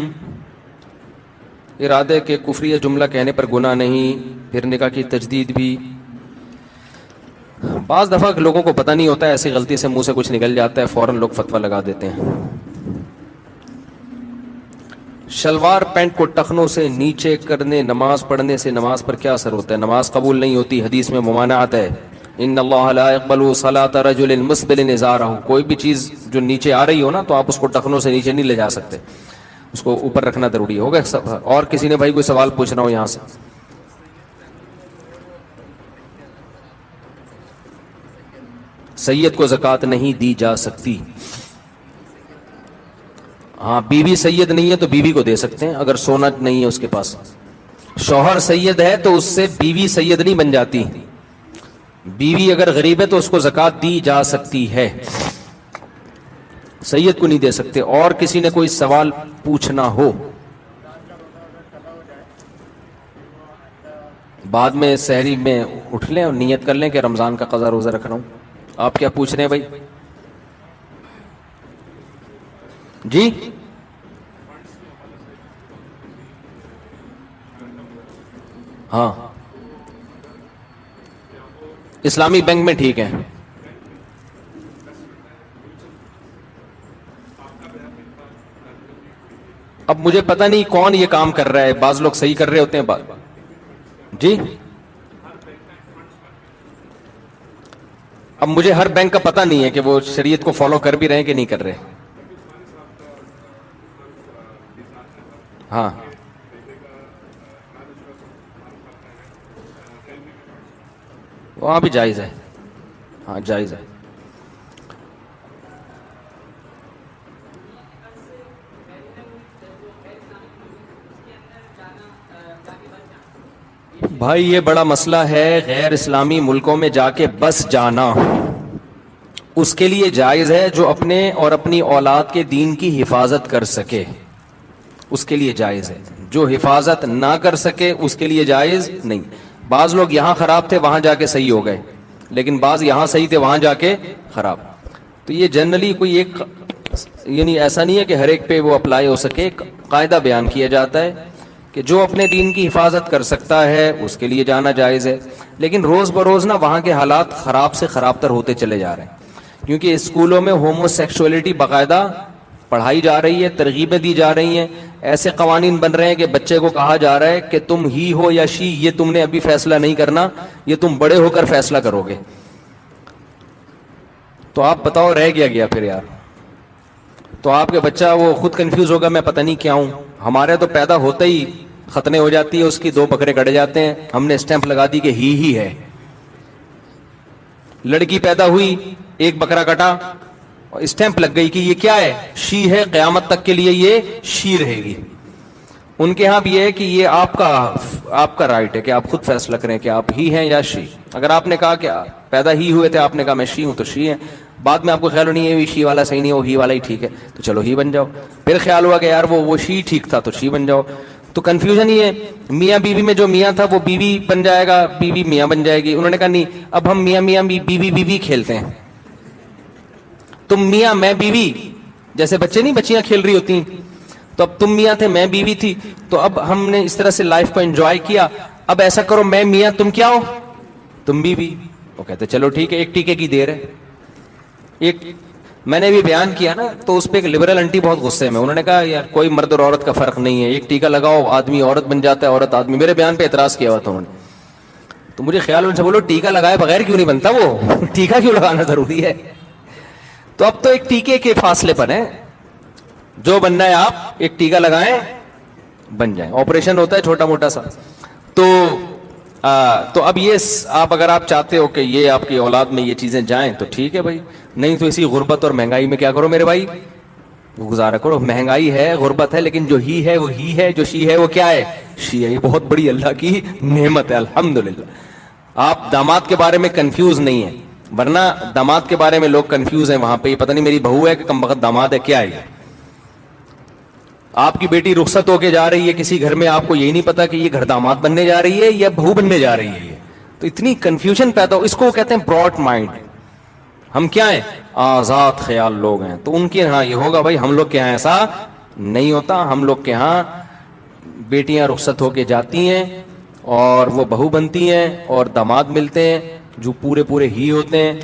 ارادے کے کفری جملہ کہنے پر گناہ نہیں, پھر نکاح کی تجدید بھی. بعض دفعہ لوگوں کو پتہ نہیں ہوتا ہے, ایسی غلطی سے منہ سے کچھ نکل جاتا ہے, فوراً لوگ فتویٰ لگا دیتے ہیں. شلوار پینٹ کو ٹخنوں سے نیچے کرنے نماز پڑھنے سے نماز پر کیا اثر ہوتا ہے؟ نماز قبول نہیں ہوتی, حدیث میں ممانعت ہے. ان اللہ لا يقبل صلاة رجل مسبل ازارہ, کوئی بھی چیز جو نیچے آ رہی ہو نا تو آپ اس کو ٹخنوں سے نیچے نہیں لے جا سکتے, اس کو اوپر رکھنا ضروری ہوگا. اور کسی نے بھائی کوئی سوال پوچھنا ہو یہاں سے؟ سید کو زکوٰۃ نہیں دی جا سکتی. ہاں, بیوی سید نہیں ہے تو بیوی کو دے سکتے ہیں اگر سونا نہیں ہے اس کے پاس. شوہر سید ہے تو اس سے بیوی سید نہیں بن جاتی. بیوی اگر غریب ہے تو اس کو زکوٰۃ دی جا سکتی ہے, سید کو نہیں دے سکتے. اور کسی نے کوئی سوال پوچھنا ہو؟ بعد میں سحری میں اٹھ لیں اور نیت کر لیں کہ رمضان کا قضا روزہ رکھ رہا ہوں. آپ کیا پوچھ رہے ہیں بھائی؟ جی ہاں, اسلامی بینک میں ٹھیک ہے. اب مجھے پتہ نہیں کون یہ کام کر رہا ہے, بعض لوگ صحیح کر رہے ہوتے ہیں جی. اب مجھے ہر بینک کا پتہ نہیں ہے کہ وہ شریعت کو فالو کر بھی رہے ہیں کہ نہیں کر رہے. ہاں وہاں بھی جائز ہے, ہاں جائز ہے. بھائی یہ بڑا مسئلہ ہے, غیر اسلامی ملکوں میں جا کے بس جانا اس کے لیے جائز ہے جو اپنے اور اپنی اولاد کے دین کی حفاظت کر سکے, اس کے لیے جائز ہے. جو حفاظت نہ کر سکے اس کے لیے جائز نہیں. بعض لوگ یہاں خراب تھے وہاں جا کے صحیح ہو گئے, لیکن بعض یہاں صحیح تھے وہاں جا کے خراب. تو یہ جنرلی کوئی ایک یعنی ایسا نہیں ہے کہ ہر ایک پہ وہ اپلائی ہو سکے. ایک قاعدہ بیان کیا جاتا ہے کہ جو اپنے دین کی حفاظت کر سکتا ہے اس کے لیے جانا جائز ہے. لیکن روز بروز نا وہاں کے حالات خراب سے خراب تر ہوتے چلے جا رہے ہیں, کیونکہ اسکولوں میں ہومو سیکسولیٹی باقاعدہ پڑھائی جا رہی ہے, ترغیبیں دی جا رہی ہیں. ایسے قوانین بن رہے ہیں کہ بچے کو کہا جا رہا ہے کہ تم ہی ہو یا شی, یہ تم نے ابھی فیصلہ نہیں کرنا, یہ تم بڑے ہو کر فیصلہ کرو گے. تو آپ بتاؤ رہ گیا پھر یار. تو آپ کے بچہ وہ خود کنفیوز ہوگا میں پتہ نہیں کیا ہوں. ہمارے تو پیدا ہوتے ہی ختنے ہو جاتی ہے اس کی, 2 بکرے کٹ جاتے ہیں, ہم نے اسٹیمپ لگا دی کہ ہی ہے. لڑکی پیدا ہوئی 1 بکرا کٹا, اسٹیمپ لگ گئی کہ یہ کیا ہے, شی ہے, قیامت تک کے لیے یہ شی رہے گی. ان کے ہاں بھی یہ ہے کہ یہ آپ کا رائٹ ہے کہ آپ خود فیصلہ کریں کہ آپ ہی ہیں یا شی. اگر آپ نے کہا کہ پیدا ہی ہوئے تھے, آپ نے کہا میں شی ہوں تو شی ہیں, بعد میں آپ کو خیال نہیں ہے شی والا صحیح نہیں ہے, وہ ہی والا ہی ٹھیک ہے, تو چلو ہی بن جاؤ. پھر خیال ہوا کہ یار وہ شی ٹھیک تھا تو شی بن جاؤ. تو کنفیوژن ہی ہے. میاں بیوی میں جو میاں تھا وہ بیوی بن جائے گا, بیوی میاں بن جائے گی. انہوں نے کہا نہیں, اب ہم میاں بیوی کھیلتے ہیں. تم میاں میں بیوی, جیسے بچے نہیں بچیاں کھیل رہی ہوتی ہیں, تو اب تم میاں تھے میں بیوی تھی, تو اب ہم نے اس طرح سے لائف کو انجوائے کیا. اب ایسا کرو میں میاں تم کیا ہو, تم بیوی. وہ کہتے چلو ٹھیک ہے, 1 ٹیکے کی دیر ہے. میں نے بھی بیان کیا نا, تو اس پہ ایک لبرل انٹی بہت غصے میں, انہوں نے کہا یار کوئی مرد اور عورت کا فرق نہیں ہے, 1 ٹیکا لگاؤ آدمی عورت بن جاتا ہے, عورت آدمی. میرے بیان پہ اعتراض کیا ہوا تھا انہوں نے. تو مجھے خیال ان سے بولو ٹیکا لگائے بغیر کیوں نہیں بنتا, وہ ٹیکا کیوں لگانا ضروری ہے. تو اب تو 1 ٹیکے کے فاصلے پر ہیں, جو بننا ہے آپ 1 ٹیکا لگائیں بن جائیں. آپریشن ہوتا ہے چھوٹا موٹا سا. تو اب یہ آپ اگر آپ چاہتے ہو کہ یہ آپ کی اولاد میں یہ چیزیں جائیں تو ٹھیک ہے بھائی, نہیں تو اسی غربت اور مہنگائی میں کیا کرو میرے بھائی, گزارا کرو. مہنگائی ہے, غربت ہے, لیکن جو ہی ہے وہ ہی ہے, جو شی ہے وہ کیا ہے, شی ہے. یہ بہت بڑی اللہ کی نعمت ہے الحمدللہ. آپ داماد کے بارے میں کنفیوز نہیں ہیں, ورنہ داماد کے بارے میں لوگ کنفیوز ہیں وہاں پہ, پتہ نہیں میری بہو ہے کہ کم وقت داماد ہے, کیا ہے. آپ کی بیٹی رخصت ہو کے جا رہی ہے کسی گھر میں, آپ کو یہی نہیں پتا کہ یہ گھر داماد بننے جا رہی ہے یا بہو بننے جا رہی ہے. تو اتنی کنفیوژن پیدا ہو, اس کو کہتے ہیں براڈ مائنڈ. ہم کیا ہیں, آزاد خیال لوگ ہیں. تو ان کے ہاں یہ ہوگا بھائی, ہم لوگ کے ہاں ایسا نہیں ہوتا. ہم لوگ کے ہاں بیٹیاں رخصت ہو کے جاتی ہیں اور وہ بہو بنتی ہیں اور داماد ملتے ہیں جو پورے ہی ہوتے ہیں.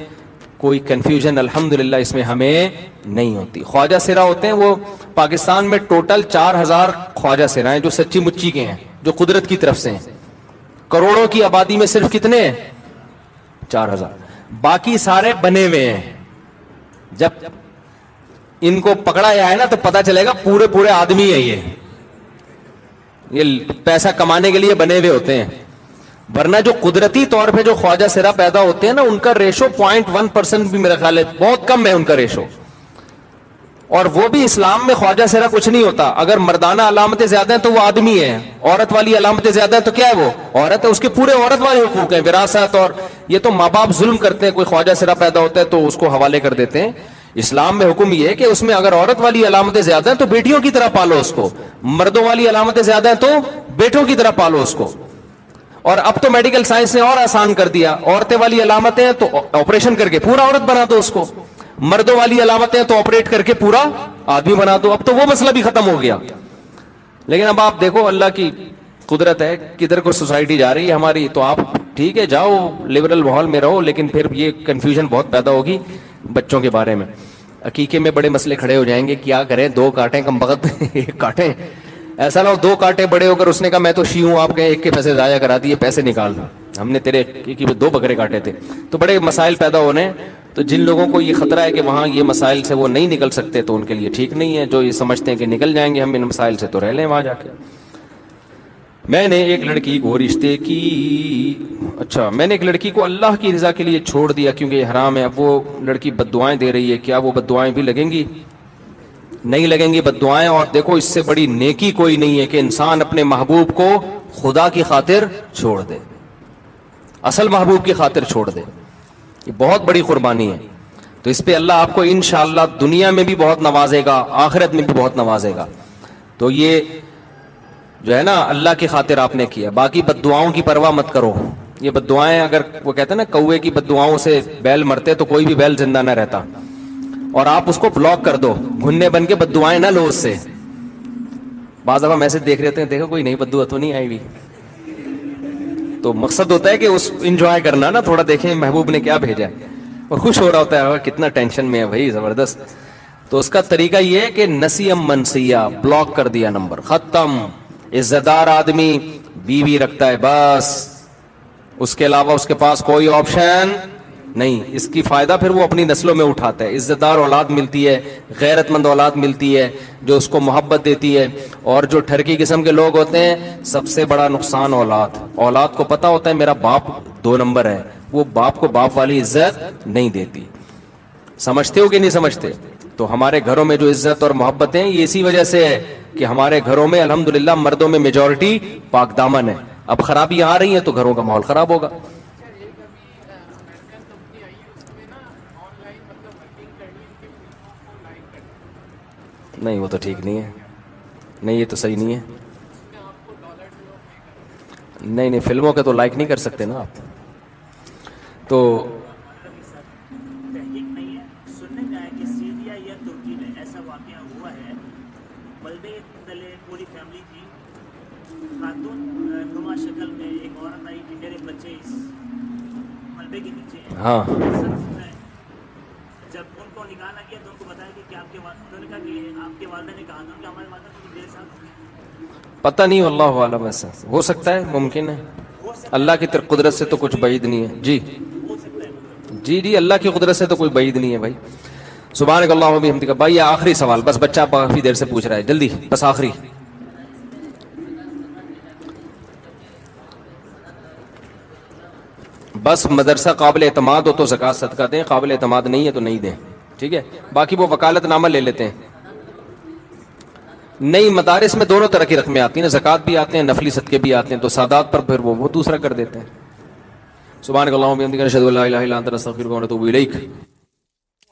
کوئی کنفیوژن الحمدللہ اس میں ہمیں نہیں ہوتی. خواجہ سرا ہوتے ہیں, وہ پاکستان میں ٹوٹل 4000 خواجہ سرا ہیں جو سچی مچی کے ہیں, جو قدرت کی طرف سے ہیں. کروڑوں کی آبادی میں صرف کتنے ہیں, 4000. باقی سارے بنے ہوئے ہیں. جب ان کو پکڑا جائے نا تو پتا چلے گا پورے آدمی ہے. یہ پیسہ کمانے کے لیے بنے ہوئے ہوتے ہیں, ورنہ جو قدرتی طور پہ جو خواجہ سرا پیدا ہوتے ہیں نا, ان کا ریشو 0.1% بھی میرا خیال ہے بہت کم ہے ان کا ریشو. اور وہ بھی اسلام میں خواجہ سرا کچھ نہیں ہوتا. اگر مردانہ علامتیں زیادہ ہیں تو وہ آدمی ہے, عورت والی علامتیں زیادہ ہیں تو کیا ہے, وہ عورت ہے. اس کے پورے عورت والے حقوق ہیں, وراثت. اور یہ تو ماں باپ ظلم کرتے ہیں, کوئی خواجہ سرا پیدا ہوتا ہے تو اس کو حوالے کر دیتے ہیں. اسلام میں حکم یہ ہے کہ اس میں اگر عورت والی علامتیں زیادہ ہیں تو بیٹیوں کی طرح پالو اس کو, مردوں والی علامتیں زیادہ ہیں تو بیٹوں کی طرح پالو اس کو. اور اب تو میڈیکل سائنس نے اور آسان کر دیا, عورتیں والی علامتیں ہیں تو آپریشن کر کے پورا عورت بنا دو اس کو, مردوں والی علامتیں ہیں تو آپریٹ کر کے پورا آدمی بنا دو. اب تو وہ مسئلہ بھی ختم ہو گیا. لیکن اب آپ دیکھو اللہ کی قدرت ہے, کدھر کو سوسائٹی جا رہی ہے ہماری. تو آپ ٹھیک ہے جاؤ لبرل ماحول میں رہو, لیکن پھر یہ کنفیوژن بہت پیدا ہوگی بچوں کے بارے میں. عقیقے میں بڑے مسئلے کھڑے ہو جائیں گے, کیا کریں, 2 کاٹیں کم بخت ایک کاٹیں. ایسا نہ ہو 2 کاٹے بڑے ہو کر اس نے کہا میں تو شیعہ ہوں, آپ کہیں ایک کے پیسے ضائع کرا دیے, پیسے نکال, ہم نے تیرے کی 2 بکرے کاٹے تھے. تو بڑے مسائل پیدا ہونے. تو جن لوگوں کو یہ خطرہ ہے کہ وہاں یہ مسائل سے وہ نہیں نکل سکتے تو ان کے لیے ٹھیک نہیں ہے. جو یہ سمجھتے ہیں کہ نکل جائیں گے ہم ان مسائل سے, تو رہ لیں وہاں جا کے. میں نے ایک لڑکی کو رشتے کی میں نے ایک لڑکی کو اللہ کی رضا کے لیے چھوڑ دیا کیونکہ یہ حرام ہے. اب وہ لڑکی بد دعائیں دے رہی ہے, کیا وہ بد دعائیں بھی لگیں گی؟ نہیں لگیں گی بد دعائیں. اور دیکھو اس سے بڑی نیکی کوئی نہیں ہے کہ انسان اپنے محبوب کو خدا کی خاطر چھوڑ دے, اصل محبوب کی خاطر چھوڑ دے. یہ بہت بڑی قربانی ہے. تو اس پہ اللہ آپ کو انشاءاللہ دنیا میں بھی بہت نوازے گا, آخرت میں بھی بہت نوازے گا. تو یہ جو ہے نا اللہ کی خاطر آپ نے کیا. باقی بد دعاؤں کی پرواہ مت کرو. یہ بد دعائیں, اگر وہ کہتے ہیں نا کوے کی بد دعاؤں سے بیل مرتے, تو کوئی بھی بیل زندہ نہ رہتا. اور آپ اس کو بلاک کر دو, گھننے بن کے بد دعائیں نہ لو اس سے. بعض دفعہ میسج دیکھ رہے ہیں, دیکھو کوئی نئی بد دعا تو نہیں آئی ہوئی. تو مقصد ہوتا ہے کہ اس انجوائے کرنا نا تھوڑا, دیکھیں محبوب نے کیا بھیجا, اور خوش ہو رہا ہوتا ہے کتنا ٹینشن میں ہے بھائی, زبردست. تو اس کا طریقہ یہ ہے کہ نسیم منسیہ, بلاک کر دیا نمبر, ختم. عزت دار آدمی بیوی رکھتا ہے بس, اس کے علاوہ اس کے پاس کوئی آپشن نہیں. اس کی فائدہ پھر وہ اپنی نسلوں میں اٹھاتا ہے. عزت دار اولاد ملتی ہے, غیرت مند اولاد ملتی ہے جو اس کو محبت دیتی ہے. اور جو ٹھرکی قسم کے لوگ ہوتے ہیں, سب سے بڑا نقصان اولاد کو پتا ہوتا ہے میرا باپ 2 نمبر ہے, وہ باپ کو باپ والی عزت نہیں دیتی. سمجھتے ہو کہ نہیں سمجھتے؟ تو ہمارے گھروں میں جو عزت اور محبت ہیں, یہ اسی وجہ سے ہے کہ ہمارے گھروں میں الحمدللہ مردوں میں میجورٹی پاک دامن ہے. اب خرابیاں آ رہی ہیں تو گھروں کا ماحول خراب ہوگا. نہیں وہ تو ٹھیک نہیں ہے, نہیں یہ تو صحیح نہیں ہے. نہیں فلموں کے تو لائک نہیں کر سکتے نا آپ. تو تحقیق نہیں ہے, سننے میں آیا کہ سیریا یا ترکی میں ایسا واقعہ ہوا ہے. ملبے تلے پوری فیملی تھی, خاتون نما شکل میں ایک عورت آئی کہ میرے بچے اس ملبے کے نیچے ہیں. ہاں, جب ان کو نکالا گیا تو ان کو بتایا کہ آپ کے انہوں نے کہا کہ آپ کے والدہ نے کہا تھا کہ ہمارے والدہ کو دیر سال پتہ نہیں, واللہ عالم. ایسا ہو سکتا ہے, ممکن ہے. اللہ کی قدرت سے تو کچھ بعید نہیں ہے. جی اللہ کی قدرت سے تو کوئی بعید نہیں ہے بھائی. سبحانک اللہم و بحمدک. بھائی آخری سوال بس, بچہ کافی دیر سے پوچھ رہا ہے, جلدی بس آخری. بس مدرسہ قابل اعتماد ہو تو زکوٰۃ صدقہ دیں, قابل اعتماد نہیں ہے تو نہیں دیں, ٹھیک ہے. باقی وہ وکالت نامہ لے لیتے ہیں. نہیں, مدارس میں دونوں طرح کی رقمیں آتی ہیں, زکوٰۃ بھی آتے ہیں, نفلی صدقے بھی آتے ہیں. تو سادات پر پھر وہ دوسرا کر دیتے ہیں. سبحانک اللہم و بحمدک, اشہد ان لا الہ الا انت, نستغفرک و نتوب الیک.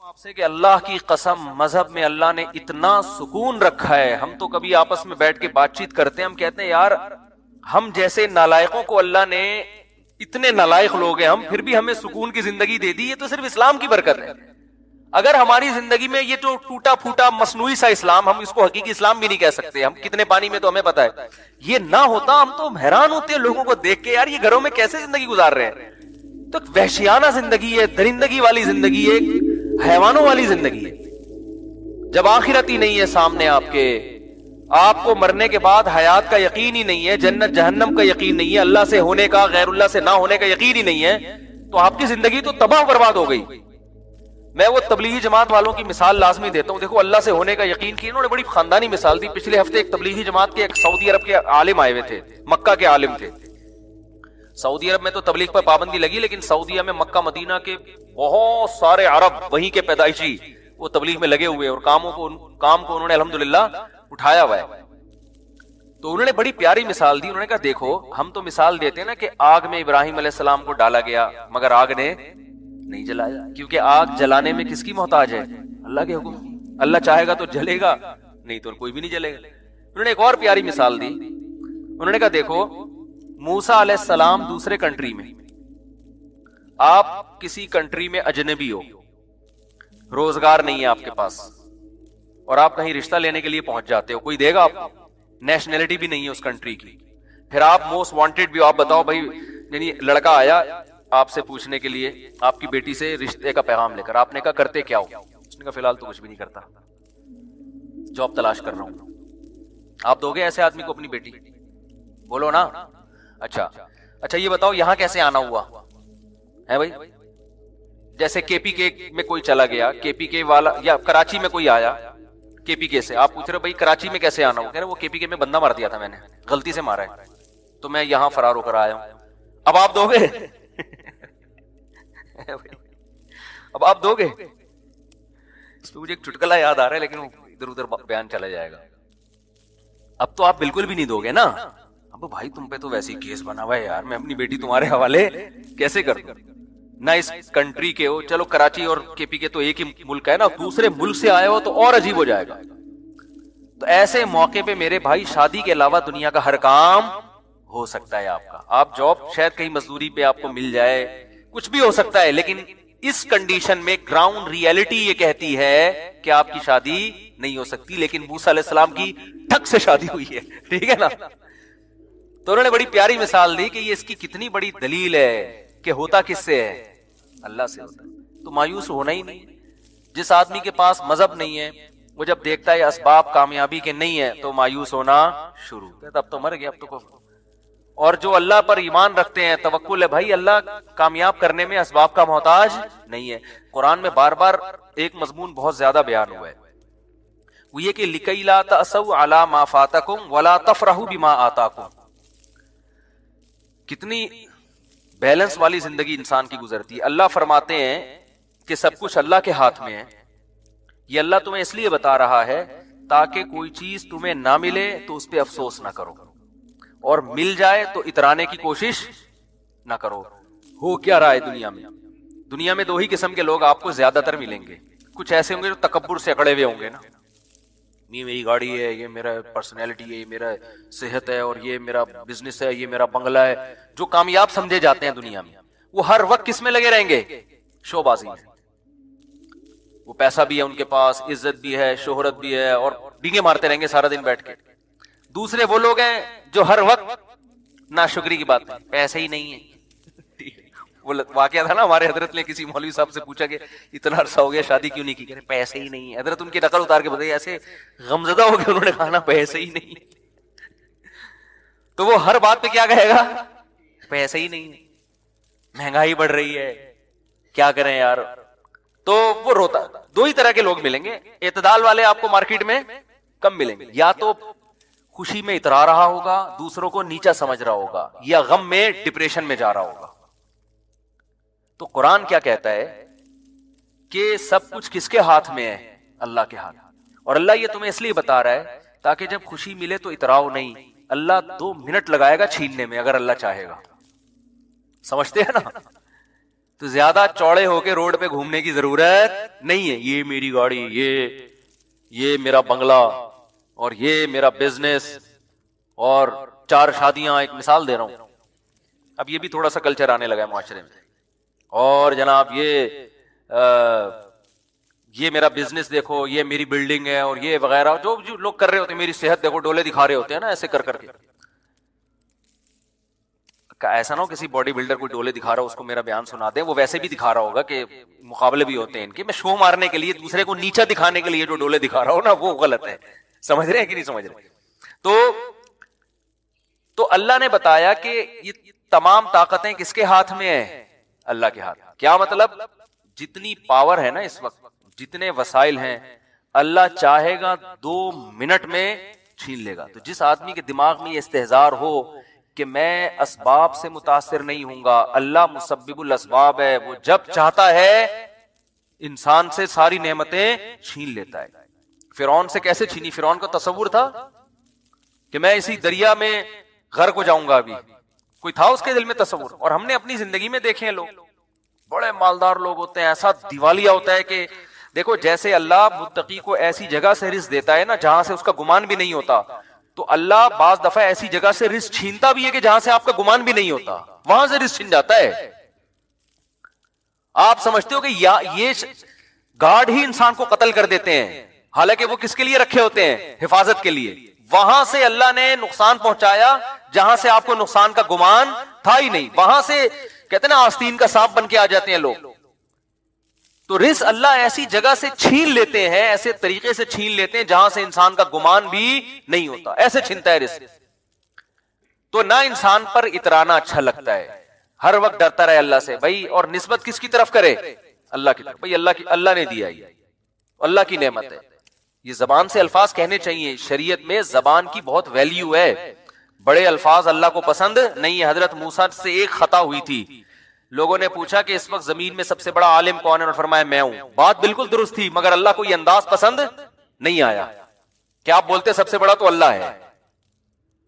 آپ سے کہ اللہ کی قسم مذہب میں اللہ نے اتنا سکون رکھا ہے. ہم تو کبھی آپس میں بیٹھ کے بات چیت کرتے ہیں, ہم کہتے ہیں یار ہم جیسے نالائقوں کو اللہ نے, اتنے نالائق لوگ ہیں ہم, پھر بھی ہمیں سکون کی زندگی دے دی. یہ تو صرف اسلام کی برکت ہے. اگر ہماری زندگی میں یہ جو ٹوٹا پھوٹا مصنوعی سا اسلام, ہم اس کو حقیقی اسلام بھی نہیں کہہ سکتے, ہم کتنے پانی میں تو ہمیں پتا ہے, یہ نہ ہوتا ہم تو حیران ہوتے ہیں لوگوں کو دیکھ کے, یار یہ گھروں میں کیسے زندگی گزار رہے ہیں. تو وحشیانہ زندگی ہے, درندگی والی زندگی ہے, حیوانوں والی زندگی ہے. جب آخرت ہی نہیں ہے سامنے آپ کے, آپ کو مرنے کے بعد حیات کا یقین ہی نہیں ہے, جنت جہنم کا یقین نہیں ہے, اللہ سے ہونے کا غیر اللہ سے نہ ہونے کا یقین ہی نہیں ہے, تو آپ کی زندگی تو تباہ برباد ہو گئی. میں وہ تبلیغی جماعت والوں کی مثال لازمی دیتا ہوں. دیکھو اللہ سے ہونے کا یقین کی انہوں نے بڑی خاندانی مثال دی. پچھلے ہفتے ایک تبلیغی جماعت کے ایک سعودی عرب کے عالم آئے ہوئے تھے, مکہ کے عالم تھے. سعودی عرب میں تو تبلیغ پر پابندی لگی, لیکن سعودیہ میں مکہ مدینہ کے بہت سارے عرب وہیں کے پیدائشی وہ تبلیغ میں لگے ہوئے, اور کام کو انہوں نے الحمدللہ اٹھایا ہوا ہے. تو انہوں نے بڑی پیاری مثال دی. انہوں نے کہا دیکھو ہم تو مثال دیتے ہیں نا کہ آگ میں ابراہیم علیہ السلام کو ڈالا گیا مگر آگ نے نہیں جلایا, کیونکہ آگ جلانے میں کس کی محتاج ہے؟ اللہ کے حکم. اللہ چاہے گا تو جلے گا, نہیں تو کوئی بھی نہیں جلے گا. انہوں نے ایک اور پیاری مثال دی. انہوں نے کہا دیکھو موسیٰ علیہ السلام دوسرے کنٹری میں, آپ کسی کنٹری میں اجنبی ہو, روزگار نہیں ہے آپ کے پاس, اور آپ کہیں رشتہ لینے کے لیے پہنچ جاتے ہو, کوئی دے گا آپ, نیشنلٹی بھی نہیں ہے اس کنٹری کی. پھر آپ موسٹ وانٹیڈ بھی ہو, آپ بتاؤ بھائی, یعنی لڑکا آیا آپ سے پوچھنے کے لیے آپ کی بیٹی سے رشتے کا پیغام لے کر, آپ نے کہا کرتے کیا ہو, اس نے کہا فی الحال تو کچھ بھی نہیں کرتا, جاب تلاش کر رہا ہوں. آپ دو گے ایسے آدمی کو اپنی بیٹی؟ بولو نا. اچھا یہ بتاؤ یہاں کیسے آنا ہوا ہے بھائی؟ جیسے کے پی کے میں کوئی چلا گیا, کے پی کے والا, یا کراچی میں کوئی آیا کے پی کے سے, آپ پوچھ رہے بھائی کراچی میں کیسے آنا ہوا؟ کہہ رہے وہ کے پی کے میں بندہ مار دیا تھا میں نے, غلطی سے مارا ہے, تو میں یہاں فرار ہو کر آیا ہوں. اب آپ دو گے؟ اب آپ دو گے؟ اس پہ مجھے ایک چٹکلا یاد آ رہا ہے لیکن ادھر ادھر بیان چلا جائے گا. اب تو آپ بالکل بھی نہیں دو گے نا. اب بھائی تم پہ تو ویسے ہی کیس بنا ہوا ہے یار, میں اپنی بیٹی تمہارے حوالے کیسے کر دوں؟ نہ اس کنٹری کے ہو, چلو کراچی اور کے پی کے تو ایک ہی ملک ہے نا, دوسرے ملک سے آئے ہو تو اور عجیب ہو جائے گا. تو ایسے موقع پہ میرے بھائی شادی کے علاوہ دنیا کا ہر کام ہو سکتا ہے آپ کا. آپ جاب شاید کہیں مزدوری پہ آپ کو مل جائے, کچھ بھی ہو سکتا ہے, لیکن اس کنڈیشن میں گراؤنڈ ریئلٹی یہ کہتی ہے کہ آپ کی شادی نہیں ہو سکتی. لیکن موسیٰ علیہ السلام کی ٹھک سے شادی ہوئی ہے, ٹھیک ہے نا. تو انہوں نے بڑی پیاری مثال دی کہ یہ اس کی کتنی بڑی دلیل ہے کہ ہوتا کس سے ہے, اللہ سے ہوتا ہے. تو مایوس ہونا ہی نہیں. جس آدمی کے پاس مذہب نہیں ہے وہ جب دیکھتا ہے اسباب کامیابی کے نہیں ہے تو مایوس ہونا شروع, اب تو مر گیا, اب تو. اور جو اللہ پر ایمان رکھتے ہیں, توکل ہے بھائی, اللہ کامیاب کرنے میں اسباب کا محتاج نہیں ہے. قرآن میں بار بار ایک مضمون بہت زیادہ بیان ہوا ہے, وہ یہ کہ لِكَيْ لَا تَأْسَوْا عَلَى مَا فَاتَكُمْ وَلَا تَفْرَحُوا بِمَا آتَاكُمْ. کتنی بیلنس والی زندگی انسان کی گزرتی ہے. اللہ فرماتے ہیں کہ سب کچھ اللہ کے ہاتھ میں ہے. یہ اللہ تمہیں اس لیے بتا رہا ہے تاکہ کوئی چیز تمہیں نہ ملے تو اس پہ افسوس نہ کرو, اور مل جائے تو اترانے کی کوشش نہ کرو. ہو کیا رہا ہے دنیا میں؟ دنیا میں دو ہی قسم کے لوگ آپ کو زیادہ تر ملیں گے. کچھ ایسے ہوں گے جو تکبر سے اکڑے ہوئے ہوں گے نا, یہ میری گاڑی ہے, یہ میرا پرسنالٹی ہے, یہ میرا صحت ہے, اور یہ میرا بزنس ہے, یہ میرا بنگلہ ہے. جو کامیاب سمجھے جاتے ہیں دنیا میں, وہ ہر وقت کس میں لگے رہیں گے؟ شو بازی میں. وہ پیسہ بھی ہے ان کے پاس, عزت بھی ہے, شہرت بھی ہے, اور ڈینگے مارتے رہیں گے سارا دن بیٹھ کے. دوسرے وہ لوگ ہیں جو ہر وقت ناشکری کی بات ہے, پیسے ہی نہیں ہے. وہ واقعہ تھا نا, ہمارے حضرت نے کسی مولوی صاحب سے پوچھا کہ اتنا عرصہ ہو گیا شادی کیوں نہیں کی, کہ پیسے ہی نہیں ہے. حضرت ان کی نقل اتار کے بتائیے, ایسے غمزدہ ہو گئے, انہوں نے کہا نا پیسے ہی نہیں. تو وہ ہر بات پہ کیا کہے گا؟ پیسے ہی نہیں, مہنگائی بڑھ رہی ہے, کیا کریں یار. تو وہ روتا. دو ہی طرح کے لوگ ملیں گے. اعتدال والے آپ کو مارکیٹ میں کم ملیں گے, یا تو خوشی میں اترا رہا ہوگا, دوسروں کو نیچا سمجھ رہا ہوگا, یا غم میں ڈپریشن میں جا رہا ہوگا. تو قرآن کیا کہتا ہے کہ سب کچھ کس کے ہاتھ میں ہے؟ اللہ کے ہاتھ. اور اللہ یہ تمہیں اس لیے بتا رہا ہے تاکہ جب خوشی ملے تو اتراؤ نہیں. اللہ 2 منٹ لگائے گا چھیننے میں اگر اللہ چاہے گا, سمجھتے ہیں نا. تو زیادہ چوڑے ہو کے روڈ پہ گھومنے کی ضرورت نہیں ہے. یہ میری گاڑی, یہ میرا بنگلہ, اور یہ میرا بزنس, اور 4 شادیاں. ایک مثال دے رہا ہوں, اب یہ بھی تھوڑا سا کلچر آنے لگا ہے معاشرے میں. اور جناب یہ میرا بزنس دیکھو, یہ میری بلڈنگ ہے, اور یہ وغیرہ جو لوگ کر رہے ہوتے ہیں. میری صحت دیکھو, ڈولے دکھا رہے ہوتے ہیں نا ایسے کر کے. ایسا نہ ہو کسی باڈی بلڈر کو ڈولے دکھا رہا ہو اس کو میرا بیان سنا دیں, وہ ویسے بھی دکھا رہا ہوگا کہ مقابلے بھی ہوتے ہیں ان کے, میں شو مارنے کے لیے, دوسرے کو نیچا دکھانے کے لیے جو ڈولے دکھا رہا ہو نا وہ غلط ہے. سمجھ رہے ہیں کہ نہیں سمجھ رہے؟ تو اللہ نے بتایا کہ یہ تمام طاقتیں کس کے ہاتھ میں ہیں؟ اللہ کے ہاتھ. کیا مطلب؟ جتنی پاور ہے نا اس وقت, جتنے وسائل ہیں, اللہ چاہے گا 2 منٹ میں چھین لے گا. تو جس آدمی کے دماغ میں یہ استحضار ہو کہ میں اسباب سے متاثر نہیں ہوں گا, اللہ مسبب الاسباب ہے, وہ جب چاہتا ہے انسان سے ساری نعمتیں چھین لیتا ہے. فرعون سے کیسے چھینی؟ فرعون کا تصور تھا کہ میں اسی دریا میں غرق ہو جاؤں گا. ابھی کوئی تھا اس کے دل میں تصور؟ اور ہم نے اپنی زندگی میں دیکھے ہیں, لوگ بڑے مالدار لوگ ہوتے ہیں, ایسا دیوالیہ ہوتا ہے کہ دیکھو جیسے اللہ متقی کو ایسی جگہ سے رزق دیتا ہے نا جہاں سے اس کا گمان بھی نہیں ہوتا, تو اللہ بعض دفعہ ایسی جگہ سے رزق چھینتا بھی ہے کہ جہاں سے آپ کا گمان بھی نہیں ہوتا, وہاں سے رزق چھین جاتا ہے. آپ سمجھتے ہو کہ یہ گارڈ ہی انسان کو قتل کر دیتے ہیں, حالانکہ وہ کس کے لیے رکھے ہوتے ہیں؟ حفاظت کے لیے. وہاں سے اللہ نے نقصان پہنچایا جہاں سے آپ کو نقصان کا گمان تھا ہی نہیں. وہاں سے کہتے ہیں نا آستین کا سانپ بن کے آ جاتے ہیں لوگ. تو رزق اللہ ایسی جگہ سے چھین لیتے ہیں, ایسے طریقے سے چھین لیتے ہیں جہاں سے انسان کا گمان بھی نہیں ہوتا, ایسے چھنتا ہے رزق. تو نہ انسان پر اترانا اچھا لگتا ہے, ہر وقت ڈرتا رہے اللہ سے بھائی, اور نسبت کس کی طرف کرے؟ اللہ کی طرف. بھائی اللہ نے دیا, یہ اللہ کی نعمت ہے. یہ زبان سے الفاظ کہنے چاہیے, شریعت میں زبان کی بہت ویلیو ہے, بڑے الفاظ اللہ کو پسند نہیں ہے. حضرت موسیٰ سے ایک خطا ہوئی تھی, لوگوں نے پوچھا کہ اس وقت زمین میں سب سے بڑا عالم کون ہے, اور فرمایا میں ہوں. بات بالکل درست تھی, مگر اللہ کو یہ انداز پسند نہیں آیا کہ آپ بولتے سب سے بڑا تو اللہ ہے.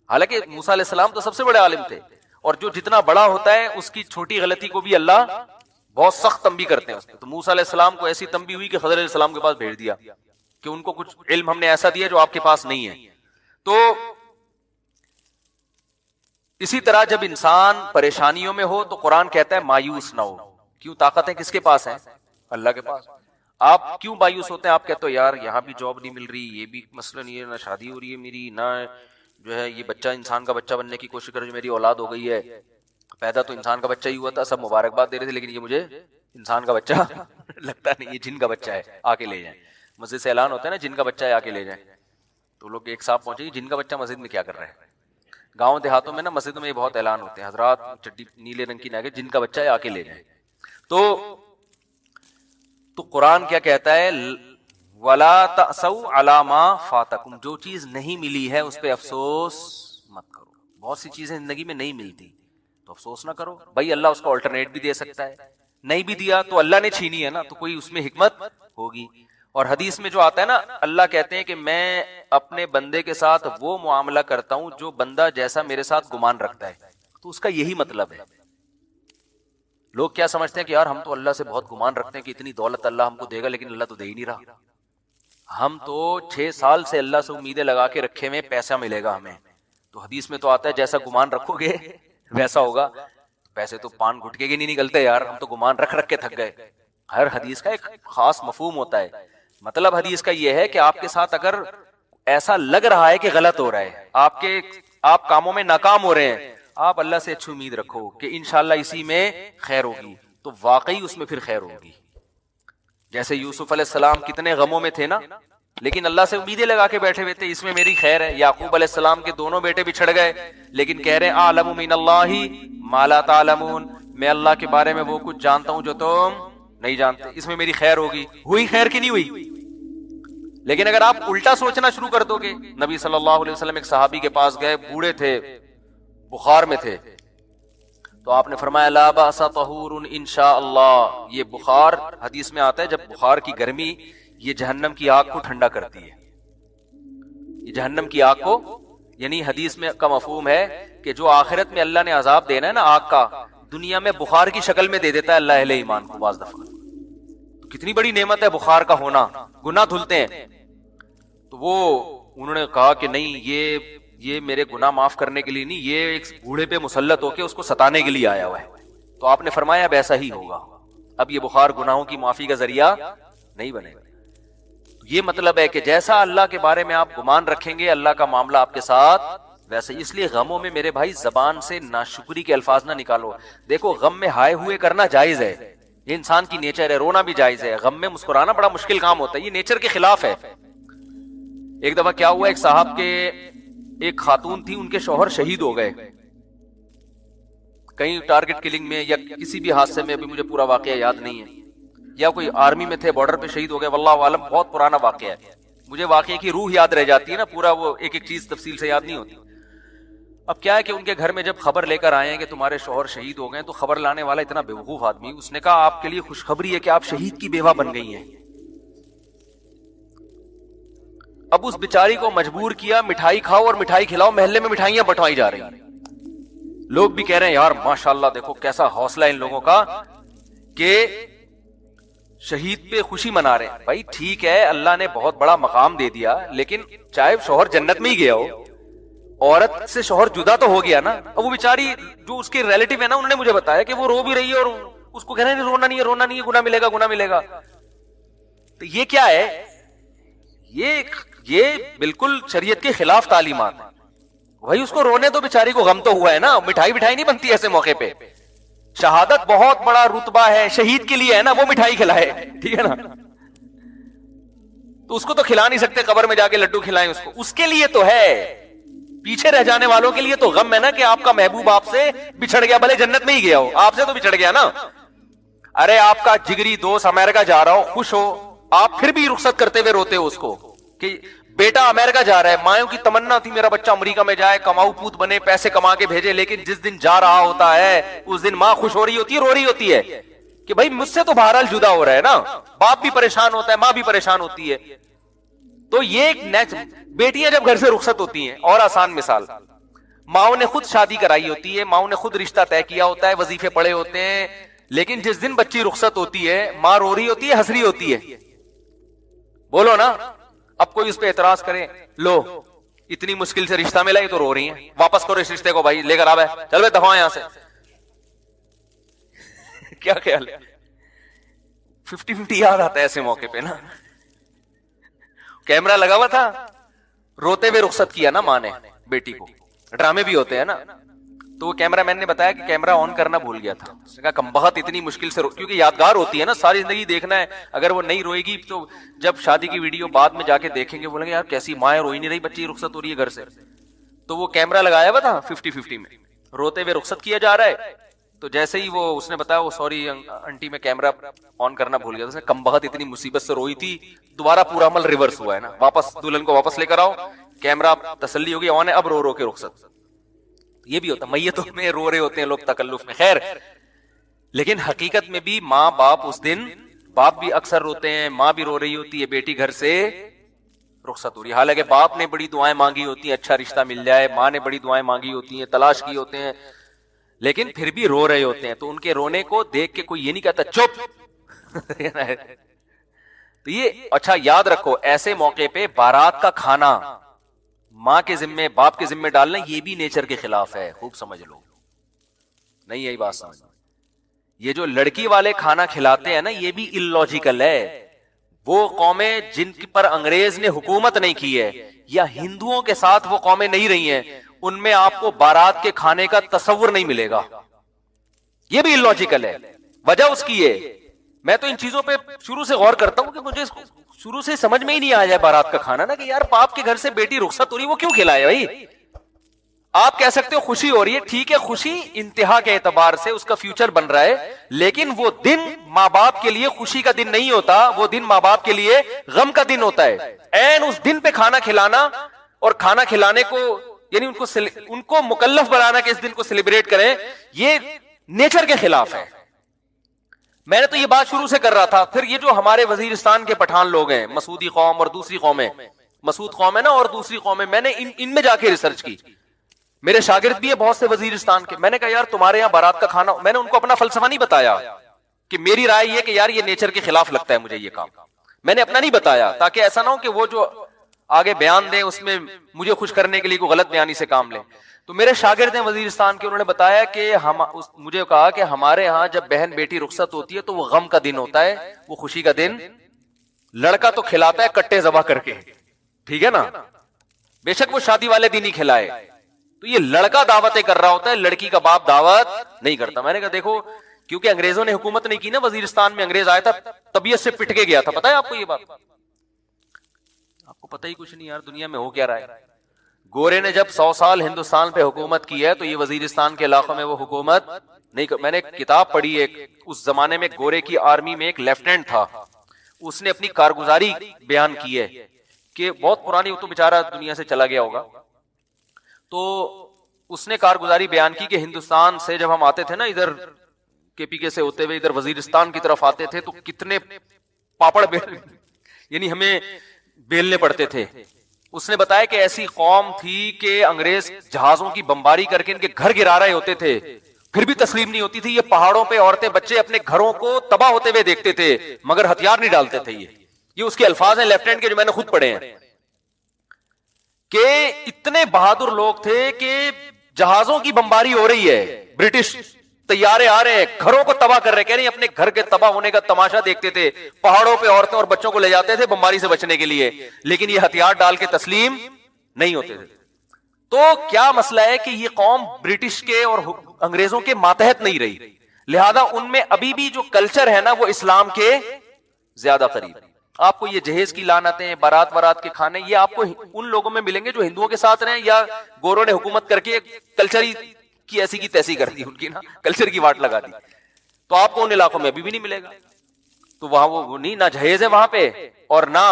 حالانکہ موسیٰ علیہ السلام تو سب سے بڑے عالم تھے, اور جو جتنا بڑا ہوتا ہے اس کی چھوٹی غلطی کو بھی اللہ بہت سخت تنبیہ کرتے ہیں اس پہ. تو موسیٰ علیہ السلام کو ایسی تنبیہ ہوئی کہ خضر علیہ السلام کے پاس بھیج دیا کہ ان کو کچھ علم ہم نے ایسا دیا جو آپ کے پاس نہیں ہے. تو اسی طرح جب انسان پریشانیوں میں ہو تو قرآن کہتا ہے مایوس نہ ہو. کیوں؟ طاقتیں کس کے پاس ہیں؟ اللہ کے پاس. آپ کیوں مایوس ہوتے ہیں؟ آپ کہتے ہو یار یہاں بھی جاب نہیں مل رہی, یہ بھی مسئلہ نہیں ہے, نہ شادی ہو رہی ہے میری, نہ جو ہے یہ بچہ انسان کا بچہ بننے کی کوشش کر رہی, میری اولاد ہو گئی ہے, پیدا تو انسان کا بچہ ہی ہوا تھا, سب مبارکباد دے رہے تھے, لیکن یہ مجھے انسان کا بچہ لگتا نہیں, یہ جن کا بچہ ہے, آ کے لے جائیں. مسجد سے اعلان ہوتا ہے نا جن کا بچہ ہے آ کے لے جائیں, تو لوگ ایک صاحب پہنچے جن کا بچہ مسجد میں کیا کر رہے ہیں. گاؤں دیہاتوں میں نا مسجد میں یہ بہت اعلان ہوتے ہیں, حضرات چڈی نیلے رنگ کی نہ جن کا بچہ ہے آ کے لے جائیں. تو قرآن کیا کہتا ہے؟ وَلَا تَأْسَوْا عَلَىٰ مَا فَاتَكُمْ, جو چیز نہیں ملی ہے اس پہ افسوس مت کرو. بہت سی چیزیں زندگی میں نہیں ملتی تو افسوس نہ کرو. بھائی اللہ اس کا آلٹرنیٹ بھی دے سکتا ہے, نہیں بھی دیا تو اللہ نے چھینی ہے نا, تو کوئی اس میں حکمت ہوگی. اور حدیث میں جو آتا ہے نا, اللہ کہتے ہیں کہ میں اپنے بندے کے ساتھ وہ معاملہ کرتا ہوں جو بندہ جیسا میرے ساتھ گمان رکھتا ہے. تو اس کا یہی مطلب ہے. لوگ کیا سمجھتے ہیں کہ یار ہم تو اللہ سے بہت گمان رکھتے ہیں کہ اتنی دولت اللہ ہم کو دے گا, لیکن اللہ تو دے ہی نہیں رہا. ہم تو 6 سال سے اللہ سے امیدیں لگا کے رکھے ہوئے پیسہ ملے گا ہمیں. تو حدیث میں تو آتا ہے جیسا گمان رکھو گے ویسا ہوگا. پیسے تو پان گھٹکے کے نہیں نکلتے یار, ہم تو گمان رکھ کے تھک گئے. ہر حدیث کا ایک خاص مفہوم ہوتا ہے. مطلب حدیث کا یہ ہے کہ آپ کے ساتھ اگر ایسا لگ رہا ہے کہ غلط ہو رہا ہے, آپ کاموں میں ناکام ہو رہے ہیں, آپ اللہ سے اچھی امید رکھو کہ انشاءاللہ اسی میں خیر ہوگی, تو واقعی اس میں پھر خیر ہوگی. جیسے یوسف علیہ السلام کتنے غموں میں تھے نا, لیکن اللہ سے امیدیں لگا کے بیٹھے ہوئے تھے, اس میں میری خیر ہے. یعقوب علیہ السلام کے دونوں بیٹے بچھڑ گئے, لیکن کہہ رہے اعلم من اللہ ما لا تعلمون, میں اللہ کے بارے میں وہ کچھ جانتا ہوں جو تم نہیں جانتے, اس میں میری خیر ہوگی. ہوئی خیر کی نہیں ہوئی؟ لیکن اگر آپ الٹا سوچنا شروع کر دو گے, نبی صلی اللہ علیہ وسلم ایک صحابی کے پاس گئے, بوڑھے تھے, بخار میں تھے, تو آپ نے فرمایا لا باس طہور انشاءاللہ. یہ بخار حدیث میں آتا ہے جب بخار کی گرمی یہ جہنم کی آگ کو ٹھنڈا کرتی ہے. یہ جہنم کی آگ کو, یعنی حدیث میں کا مفہوم ہے کہ جو آخرت میں اللہ نے عذاب دینا ہے نا آگ کا, دنیا میں بخار کی شکل میں دے دیتا ہے اللہ اہل ایمان کو بعض دفعہ. تو کتنی بڑی نعمت ہے بخار کا ہونا, گناہ دھلتے ہیں. تو وہ انہوں نے کہا کہ نہیں, یہ میرے گناہ معاف کرنے کے لیے نہیں, یہ ایک بوڑھے پہ مسلط ہو کے اس کو ستانے کے لیے آیا ہوا ہے. تو آپ نے فرمایا اب ایسا ہی ہوگا, اب یہ بخار گناہوں کی معافی کا ذریعہ نہیں بنے گا. یہ مطلب ہے کہ جیسا اللہ کے بارے میں آپ گمان رکھیں گے اللہ کا معاملہ آپ کے ساتھ ویسے. اس لیے غموں میں میرے بھائی زبان سے ناشکری کے الفاظ نہ نکالو. دیکھو غم میں ہائے ہوئے کرنا جائز ہے, یہ انسان کی نیچر ہے, رونا بھی جائز ہے. غم میں مسکرانا بڑا مشکل کام ہوتا ہے, یہ نیچر کے خلاف ہے. ایک دفعہ کیا ہوا, ایک صاحب کے ایک خاتون تھی, ان کے شوہر شہید ہو گئے کہیں ٹارگٹ کلنگ میں یا کسی بھی حادثے میں, ابھی مجھے پورا واقعہ یاد نہیں ہے, یا کوئی آرمی میں تھے بارڈر پہ شہید ہو گئے, واللہ عالم بہت پرانا واقعہ ہے. مجھے واقعے کی روح یاد رہ جاتی ہے نا, پورا وہ ایک ایک چیز تفصیل سے یاد نہیں ہوتی. اب کیا ہے کہ ان کے گھر میں جب خبر لے کر آئے ہیں کہ تمہارے شوہر شہید ہو گئے, تو خبر لانے والا اتنا بیوقوف آدمی, اس نے کہا آپ کے لیے خوشخبری ہے کہ آپ شہید کی بیوہ بن گئی ہیں. اب اس بیچاری کو مجبور کیا مٹھائی کھاؤ اور مٹھائی کھلاؤ, محلے میں مٹھائیاں بٹوائی جا رہی ہیں. لوگ بھی کہہ رہے ہیں یار ماشاءاللہ دیکھو کیسا حوصلہ ان لوگوں کا کہ شہید پہ خوشی منا رہے ہیں. بھائی ٹھیک ہے, اللہ نے بہت بڑا مقام دے دیا, لیکن چاہے شوہر جنت میں ہی گیا ہو, عورت سے شوہر جدا تو ہو گیا نا. اب وہ بیچاری جو اس کے ریلیٹیو ہے نا, انہوں نے مجھے بتایا کہ وہ رو بھی رہی ہے اور اس کو کہہ رہے ہیں رونا نہیں ہے, رونا نہیں ہے, گناہ ملے گا, گناہ ملے گا. تو یہ کیا ہے, یہ بالکل شریعت کے خلاف تعلیمات ہیں. بھائی اس کو رونے دو بیچاری کو, غم تو ہوا ہے نا, مٹھائی بٹھائی نہیں بنتی ایسے موقع پہ. شہادت بہت بڑا رتبہ ہے, شہید کے لیے ہے نا, وہ مٹھائی کھلائے, ٹھیک ہے نا, تو اس کو تو کھلا نہیں سکتے, قبر میں جا کے لڈو کھلائیں اس کو, اس کے لیے تو ہے. پیچھے رہ جانے والوں کے لیے تو غم ہے نا کہ آپ کا محبوب آپ سے بچھڑ گیا, بھلے جنت میں ہی گیا ہو, آپ سے تو بچھڑ گیا نا. ارے آپ کا جگری دوست امریکہ جا رہا ہو, خوش ہو, آپ پھر بھی رخصت کرتے ہوئے روتے ہو اس کو کہ بیٹا امریکہ جا رہا ہے, مایوں کی تمنا تھی میرا بچہ امریکہ میں جائے, کماؤ پوت بنے, پیسے کما کے بھیجے, لیکن جس دن جا رہا ہوتا ہے اس دن ماں خوش ہو رہی ہوتی ہے, رو رہی ہوتی ہے کہ بھائی مجھ سے تو بہرحال جدا ہو رہا ہے نا. باپ بھی پریشان ہوتا ہے, ماں بھی پریشان ہوتی ہے. تو یہ ایک بیٹیاں جب گھر سے رخصت ہوتی ہیں, اور آسان مثال, ماؤں نے خود شادی کرائی ہوتی ہے, ماؤں نے خود رشتہ طے کیا ہوتا ہے, وظیفے پڑے ہوتے ہیں, لیکن جس دن بچی رخصت ہوتی ہے ماں رو رہی ہوتی ہے, ہنس رہی ہوتی ہے. بولو نا, اب کوئی اس پہ اعتراض کرے, لو اتنی مشکل سے رشتہ ملا, یہ تو رو رہی ہیں, واپس کرو اس رشتے کو بھائی, لے کر آ بھائی, چل بھائی دفعہ یہاں سے. کیا خیال ہے؟ 50-50 یاد آتا ہے ایسے موقع پہ نا. کیمرہ لگا ہوا تھا, روتے ہوئے رخصت کیا نا ماں نے بیٹی کو, ڈرامے بھی ہوتے ہیں نا, تو وہ کیمرہ مین نے بتایا کہ کیمرہ آن کرنا بھول گیا تھا. اس نے کہا کم بخت اتنی مشکل سے کیونکہ یادگار ہوتی ہے نا, ساری زندگی دیکھنا ہے, اگر وہ نہیں روئے گی تو جب شادی کی ویڈیو بعد میں جا کے دیکھیں گے بولیں گے یار کیسی ماں ہے, روئی نہیں رہی, بچی رخصت ہو رہی ہے گھر سے. تو وہ کیمرہ لگایا ہوا تھا 50-50 میں, روتے ہوئے رخصت کیا جا رہا ہے. تو جیسے ہی وہ اس نے بتایا وہ سوری آنٹی میں کیمرہ آن کرنا بھول گیا, کم بخت اتنی مصیبت سے روئی تھی, دوبارہ پورا عمل ریورس ہوا ہے نا, واپس دلہن کو واپس لے کر آؤ, کیمرہ تسلی ہوگی آن ہے, اب رو رو کے رخصت. یہ بھی ہوتا, میتوں میں رو رہے ہوتے ہیں لوگ تکلف میں, خیر. لیکن حقیقت میں بھی ماں باپ اس دن, باپ بھی اکثر روتے ہیں, ماں بھی رو رہی ہوتی ہے, بیٹی گھر سے رخصت ہو رہی ہے. حالانکہ باپ نے بڑی دعائیں مانگی ہوتی ہیں اچھا رشتہ مل جائے, ماں نے بڑی دعائیں مانگی ہوتی ہیں, تلاش کی ہوتے ہیں, لیکن پھر بھی رو رہے ہوتے ہیں. تو ان کے رونے کو دیکھ کے کوئی یہ نہیں کہتا چپ. تو یہ اچھا یاد رکھو, ایسے موقع پہ بارات کا کھانا ماں کے ذمے, باپ کے ذمے ڈالنا, یہ بھی نیچر کے خلاف ہے, خوب سمجھ لو. نہیں یہی بات سمجھ, یہ جو لڑکی والے کھانا کھلاتے ہیں نا, یہ بھی اللاجیکل ہے. وہ قومیں جن پر انگریز نے حکومت نہیں کی ہے, یا ہندوؤں کے ساتھ وہ قومیں نہیں رہی ہیں, ان میں آپ کو بارات کے کھانے کا تصور نہیں ملے گا. یہ بھی اللاجیکل ہے. وجہ اس کی ہے, میں تو ان چیزوں پہ شروع سے غور کرتا ہوں کہ مجھے شروع سے سمجھ میں ہی نہیں آیا بارات کا کھانا نا, کہ یار باپ کے گھر سے بیٹی رخصت ہو رہی, وہ کیوں کھلائے بھائی. آپ کہہ سکتے ہو خوشی ہو رہی ہے, ٹھیک ہے, خوشی انتہا کے اعتبار سے اس کا فیوچر بن رہا ہے, لیکن وہ دن ماں باپ کے لیے خوشی کا دن نہیں ہوتا, وہ دن ماں باپ کے لیے غم کا دن ہوتا ہے. این اس دن پہ کھانا کھلانا اور کھانا کھلانے کو, یعنی ان کو مکلف بنانا کہ اس دن کو سیلیبریٹ کریں, یہ نیچر کے خلاف ہے. میں نے تو یہ بات شروع سے کر رہا تھا. پھر یہ جو ہمارے وزیرستان کے پٹھان لوگ ہیں, مسعودی قوم اور دوسری قومیں, مسعود قوم ہے نا اور دوسری قومیں, میں نے ان میں جا کے ریسرچ کی. میرے شاگرد بھی ہیں بہت سے وزیرستان کے. میں نے کہا یار تمہارے یہاں بارات کا کھانا, میں نے ان کو اپنا فلسفہ نہیں بتایا کہ میری رائے یہ کہ یار یہ نیچر کے خلاف لگتا ہے مجھے یہ کام, میں نے اپنا نہیں بتایا تاکہ ایسا نہ ہو کہ وہ جو آگے بیان دیں اس میں مجھے خوش کرنے کے لیے کوئی غلط بیانی سے کام لیں. تو میرے شاگرد ہیں وزیرستان کے, انہوں نے بتایا کہ مجھے کہا کہ ہمارے ہاں جب بہن بیٹی رخصت ہوتی ہے تو وہ غم کا دن ہوتا ہے, وہ خوشی کا دن. لڑکا تو کھلاتا ہے کٹے ذبح کر کے, ٹھیک ہے نا, بے شک وہ شادی والے دن ہی کھلائے, تو یہ لڑکا دعوتیں کر رہا ہوتا ہے, لڑکی کا باپ دعوت نہیں کرتا. میں نے کہا دیکھو, کیونکہ انگریزوں نے حکومت نہیں کی نا وزیرستان میں, انگریز آیا تھا طبیعت سے پٹ کے گیا تھا. پتا ہے آپ کو یہ بات؟ آپ کو پتہ ہی کچھ نہیں یار, دنیا میں ہو کیا رہا ہے. گورے نے جب 100 سال ہندوستان پہ حکومت کی ہے تو یہ وزیرستان کے علاقوں میں وہ حکومت نہیں. میں نے ایک کتاب پڑھی, ایک اس زمانے میں گورے کی آرمی میں ایک لیفٹیننٹ تھا, اس نے اپنی کارگزاری بیان کی ہے کہ بہت پرانی, وہ تو بیچارہ دنیا سے چلا گیا ہوگا, تو اس نے کارگزاری بیان کی کہ ہندوستان سے جب ہم آتے تھے نا ادھر کے پی کے سے ہوتے ہوئے ادھر وزیرستان کی طرف آتے تھے تو کتنے پاپڑ یعنی ہمیں بیلنے پڑتے تھے. اس نے بتایا کہ ایسی قوم تھی کہ انگریز جہازوں کی بمباری کر کے ان کے گھر گرا رہے ہوتے تھے, پھر بھی تسلیم نہیں ہوتی تھی. یہ پہاڑوں پہ عورتیں بچے اپنے گھروں کو تباہ ہوتے ہوئے دیکھتے تھے مگر ہتھیار نہیں ڈالتے تھے. یہ اس کے الفاظ ہیں لیفٹیننٹ کے, جو میں نے خود پڑھے ہیں, کہ اتنے بہادر لوگ تھے کہ جہازوں کی بمباری ہو رہی ہے, برٹش طیارے آ رہے ہیں, گھروں کو تباہ کر رہے, کہہ رہے ہیں اپنے گھر کے تباہ ہونے کا تماشا دیکھتے تھے, پہاڑوں پہ عورتیں اور بچوں کو لے جاتے تھے بمباری سے بچنے کے لیے, لیکن یہ ہتھیار ڈال کے تسلیم نہیں ہوتے تھے. تو کیا مسئلہ ہے کہ یہ قوم برٹش کے اور انگریزوں کے ماتحت نہیں رہی, لہذا ان میں ابھی بھی جو کلچر ہے نا وہ اسلام کے زیادہ قریب. آپ کو یہ جہیز کی لعنتیں، بارات کے کھانے، یہ آپ کو ان لوگوں میں ملیں گے جو ہندوؤں کے ساتھ رہے یا گوروں نے حکومت کر کے کلچر کی ایسی کی تیسی کر دی، ان کی نا کلچر کی واٹ لگا دی. تو آپ کو ان علاقوں میں ابھی بھی نہیں ملے گا. تو وہاں وہ نہیں، نہ جہیز ہے وہاں پہ، اور نہ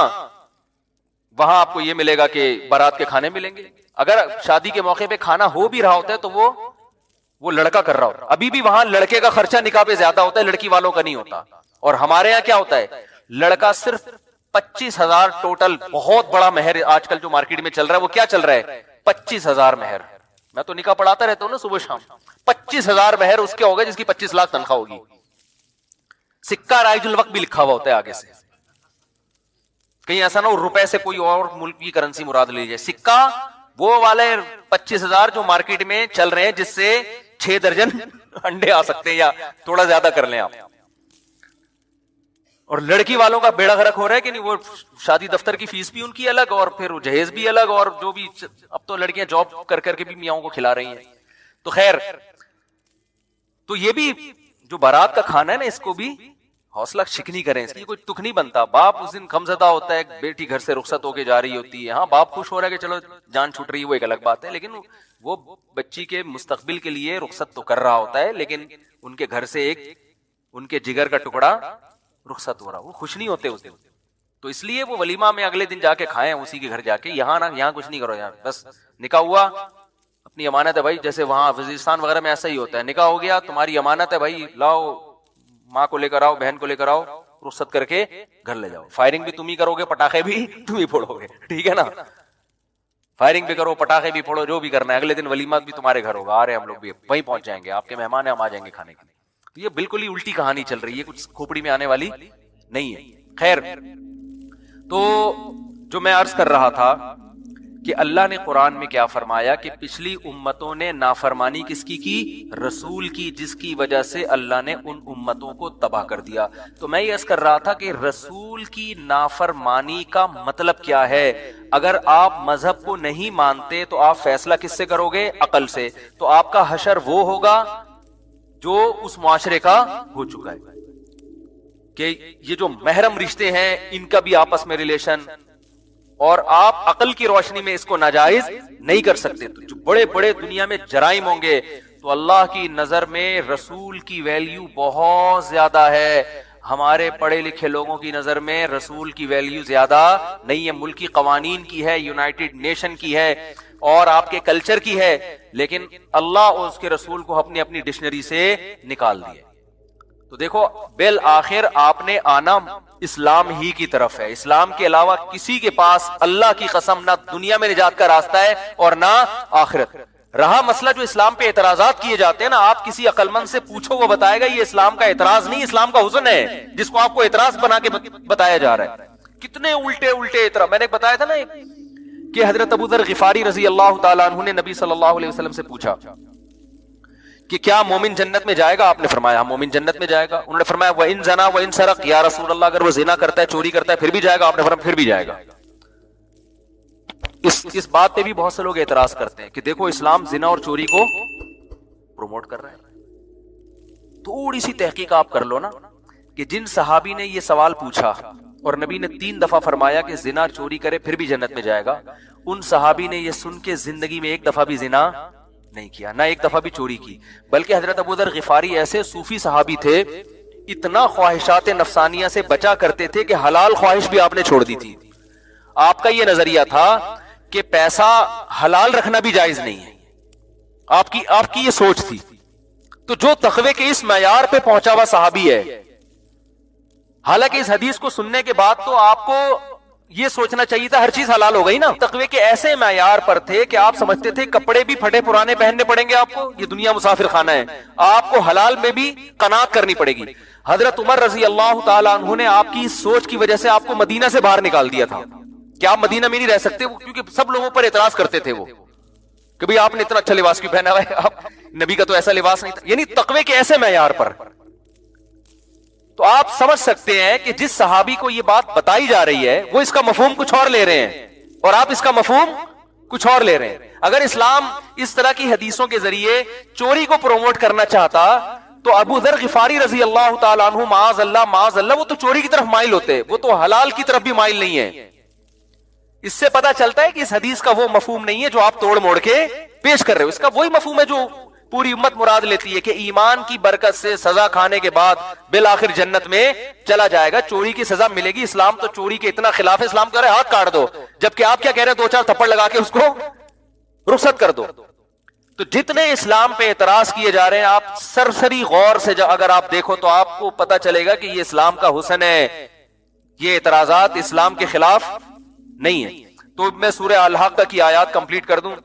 وہاں آپ کو یہ ملے گا کہ بارات کے کھانے ملیں گے. اگر شادی کے موقع پہ کھانا ہو بھی رہا ہوتا ہے تو وہ لڑکا کر رہا ہوتا ہے. ابھی بھی وہاں لڑکے کا خرچہ نکاح پہ زیادہ ہوتا ہے، لڑکی والوں کا نہیں ہوتا. اور ہمارے یہاں کیا ہوتا ہے، لڑکا صرف 25,000 ٹوٹل، بہت بڑا مہر آج کل جو مارکیٹ میں چل رہا ہے. وہ کیا چل رہا ہے؟ 25,000 مہر. میں تو نکاح پڑھاتا رہتا ہوں نا صبح شام. 25,000 مہر اس کے ہوگا جس کی 25 لاکھ تنخواہ ہوگی. سکہ رائج الوقت بھی لکھا ہوا ہوتا ہے آگے سے. کہیں ایسا نہ ہو روپے سے کوئی اور ملک کی کرنسی مراد لے جائے. سکہ وہ والے 25,000 جو مارکیٹ میں چل رہے ہیں جس سے 6 درجن انڈے آ سکتے ہیں، یا تھوڑا زیادہ کر لیں آپ. اور لڑکی والوں کا بیڑا غرق ہو رہا ہے کہ نہیں. وہ شادی دفتر کی فیس بھی ان کی الگ، اور پھر جہیز بھی الگ، اور جو بھی اب تو لڑکیاں جاب کر کے بھی میاں کو کھلا رہی ہیں. تو خیر، تو یہ بھی جو بارات کا کھانا ہے نا، اس کو بھی حوصلہ شکنی کریں، اس کی کوئی تک نہیں بنتا. باپ اس دن غمزدہ ہوتا ہے، بیٹی گھر سے رخصت ہو کے جا رہی ہوتی ہے. ہاں باپ خوش ہو رہا ہے کہ چلو جان چھوٹ رہی ہے، وہ ایک الگ بات ہے، لیکن وہ بچی کے مستقبل کے لیے رخصت تو کر رہا ہوتا ہے، لیکن ان کے گھر سے ایک ان کے جگر کا ٹکڑا رخصت ہو رہا. وہ خوش نہیں ہوتے اس دن. تو اس لیے وہ ولیمہ میں اگلے دن جا کے کھائیں اسی کے گھر جا کے. یہاں کچھ نہیں کرو. یہاں بس نکاح ہوا، اپنی امانت ہے بھائی. جیسے وہاں وزیرستان وغیرہ میں ایسا ہی ہوتا ہے، نکاح ہو گیا تمہاری امانت ہے بھائی، لاؤ ماں کو لے کر آؤ، بہن کو لے کر آؤ، رخصت کر کے گھر لے جاؤ. فائرنگ بھی تم ہی کرو گے، پٹاخے بھی تم ہی پھوڑو گے، ٹھیک ہے نا. فائرنگ بھی کرو، پٹاخے بھی پھوڑو، جو بھی کرنا ہے. اگلے دن ولیمہ بھی تمہارے گھر ہوگا. آ رہے ہم لوگ بھی وہیں پہنچ جائیں گے، آپ کے مہمان ہیں، ہم آ جائیں گے کھانے کے لیے. تو یہ بالکل ہی الٹی کہانی چل رہی ہے، کچھ کھوپڑی میں آنے والی نہیں ہے. خیر، تو جو میں عرض کر رہا تھا کہ اللہ نے قرآن میں کیا فرمایا کہ پچھلی امتوں نے نافرمانی کس کی؟ رسول کی، جس کی وجہ سے اللہ نے ان امتوں کو تباہ کر دیا. تو میں یہ عرض کر رہا تھا کہ رسول کی نافرمانی کا مطلب کیا ہے. اگر آپ مذہب کو نہیں مانتے تو آپ فیصلہ کس سے کرو گے؟ عقل سے. تو آپ کا حشر وہ ہوگا جو اس معاشرے کا ہو چکا ہے کہ یہ جو محرم رشتے ہیں ان کا بھی آپس میں ریلیشن، اور آپ عقل کی روشنی میں اس کو ناجائز نہیں کر سکتے. تو جو بڑے بڑے دنیا میں جرائم ہوں گے تو اللہ کی نظر میں رسول کی ویلیو بہت زیادہ ہے. ہمارے پڑھے لکھے لوگوں کی نظر میں رسول کی ویلیو زیادہ نہیں ہے. ملکی قوانین کی ہے، یونائٹڈ نیشن کی ہے، اور آپ کے کلچر کی ہے، لیکن اللہ اور اس کے رسول کو اپنی ڈکشنری سے نکال دیے. تو دیکھو بالآخر آپ نے آنا اسلام ہی کی طرف ہے. اسلام کے علاوہ کسی کے پاس اللہ کی قسم نہ دنیا میں نجات کا راستہ ہے اور نہ آخرت. رہا مسئلہ جو اسلام پہ اعتراضات کیے جاتے ہیں نا، آپ کسی عقل مند سے پوچھو، وہ بتائے گا یہ اسلام کا اعتراض نہیں، اسلام کا حسن ہے، جس کو آپ کو اعتراض بنا کے بتایا جا رہا ہے. کتنے الٹے اعتراض. میں نے بتایا تھا نا کہ حضرت ابو ذر غفاری رضی اللہ تعالیٰ عنہ نے نبی صلی اللہ علیہ وسلم سے پوچھا کہ کیا مومن جنت میں جائے گا؟ آپ نے فرمایا ہاں مومن جنت میں جائے گا. انہوں نے فرمایا وَإِن زَنَا وَإِن سَرَقَ، یا رسول اللہ اگر وہ زنا کرتا ہے، چوری کرتا ہے، پھر بھی جائے گا؟ آپ نے فرمایا پھر بھی جائے گا. اس بات پہ بھی بہت سے لوگ اعتراض کرتے ہیں کہ دیکھو اسلام زنا اور چوری کو پروموٹ کر رہا ہے. تھوڑی سی تحقیق آپ کر لو نا کہ جن صحابی نے یہ سوال پوچھا اور نبی نے 3 دفعہ فرمایا کہ زنا چوری کرے پھر بھی جنت میں جائے گا، ان صحابی نے یہ سن کے زندگی میں ایک دفعہ بھی زنا نہیں کیا، نہ ایک دفعہ بھی چوری کی. بلکہ حضرت ابو ذر غفاری ایسے صوفی صحابی تھے، اتنا خواہشات نفسانیہ سے بچا کرتے تھے کہ حلال خواہش بھی آپ نے چھوڑ دی تھی. آپ کا یہ نظریہ تھا کہ پیسہ حلال رکھنا بھی جائز نہیں ہے، آپ کی یہ سوچ تھی. تو جو تقوی کے اس معیار پہ پہنچا ہوا صحابی ہے، حالانکہ اس حدیث کو سننے کے بعد تو آپ کو یہ سوچنا چاہیے تھا ہر چیز حلال ہو گئی نا. تقوی کے ایسے معیار پر تھے کہ آپ سمجھتے تھے کپڑے بھی پھٹے پرانے پہننے پڑیں گے آپ کو، یہ دنیا مسافر خانہ ہے، آپ کو حلال میں بھی قناعت کرنی پڑے گی. حضرت عمر رضی اللہ تعالیٰ عنہ نے آپ کی سوچ کی وجہ سے آپ کو مدینہ سے باہر نکال دیا تھا کہ آپ مدینہ میں نہیں رہ سکتے، کیونکہ سب لوگوں پر اعتراض کرتے تھے وہ کہ بھئی آپ نے اتنا اچھا لباس کیوں پہنا ہوا ہے، آپ نبی کا تو ایسا لباس نہیں تھا. یعنی تقوی کے ایسے معیار پر. تو آپ سمجھ سکتے ہیں کہ جس صحابی کو یہ بات بتائی جا رہی ہے وہ اس کا مفہوم کچھ اور لے رہے ہیں اور آپ اس کا مفہوم کچھ اور لے رہے ہیں. اگر اسلام اس طرح کی حدیثوں کے ذریعے چوری کو پروموٹ کرنا چاہتا تو ابو ذر غفاری رضی اللہ تعالیٰ عنہ معاذ اللہ وہ تو چوری کی طرف مائل ہوتے، وہ تو حلال کی طرف بھی مائل نہیں ہے. اس سے پتا چلتا ہے کہ اس حدیث کا وہ مفہوم نہیں ہے جو آپ توڑ موڑ کے پیش کر رہے ہو. اس کا وہی مفہوم ہے جو پوری امت مراد لیتی ہے کہ ایمان کی برکت سے سزا کھانے کے بعد بالآخر جنت میں چلا جائے گا. چوری کی سزا ملے گی. اسلام تو چوری کے اتنا خلاف ہے، اسلام کہہ رہے ہاتھ کاٹ دو، جبکہ آپ کیا کہہ رہے ہیں؟ 2-4 تھپڑ لگا کے اس کو رخصت کر دو. تو جتنے اسلام پہ اعتراض کیے جا رہے ہیں، آپ سرسری غور سے اگر آپ دیکھو تو آپ کو پتا چلے گا کہ یہ اسلام کا حسن ہے، یہ اعتراضات اسلام کے خلاف نہیں ہے. تو میں سورہ الحاقہ کی آیات کمپلیٹ کر دوں.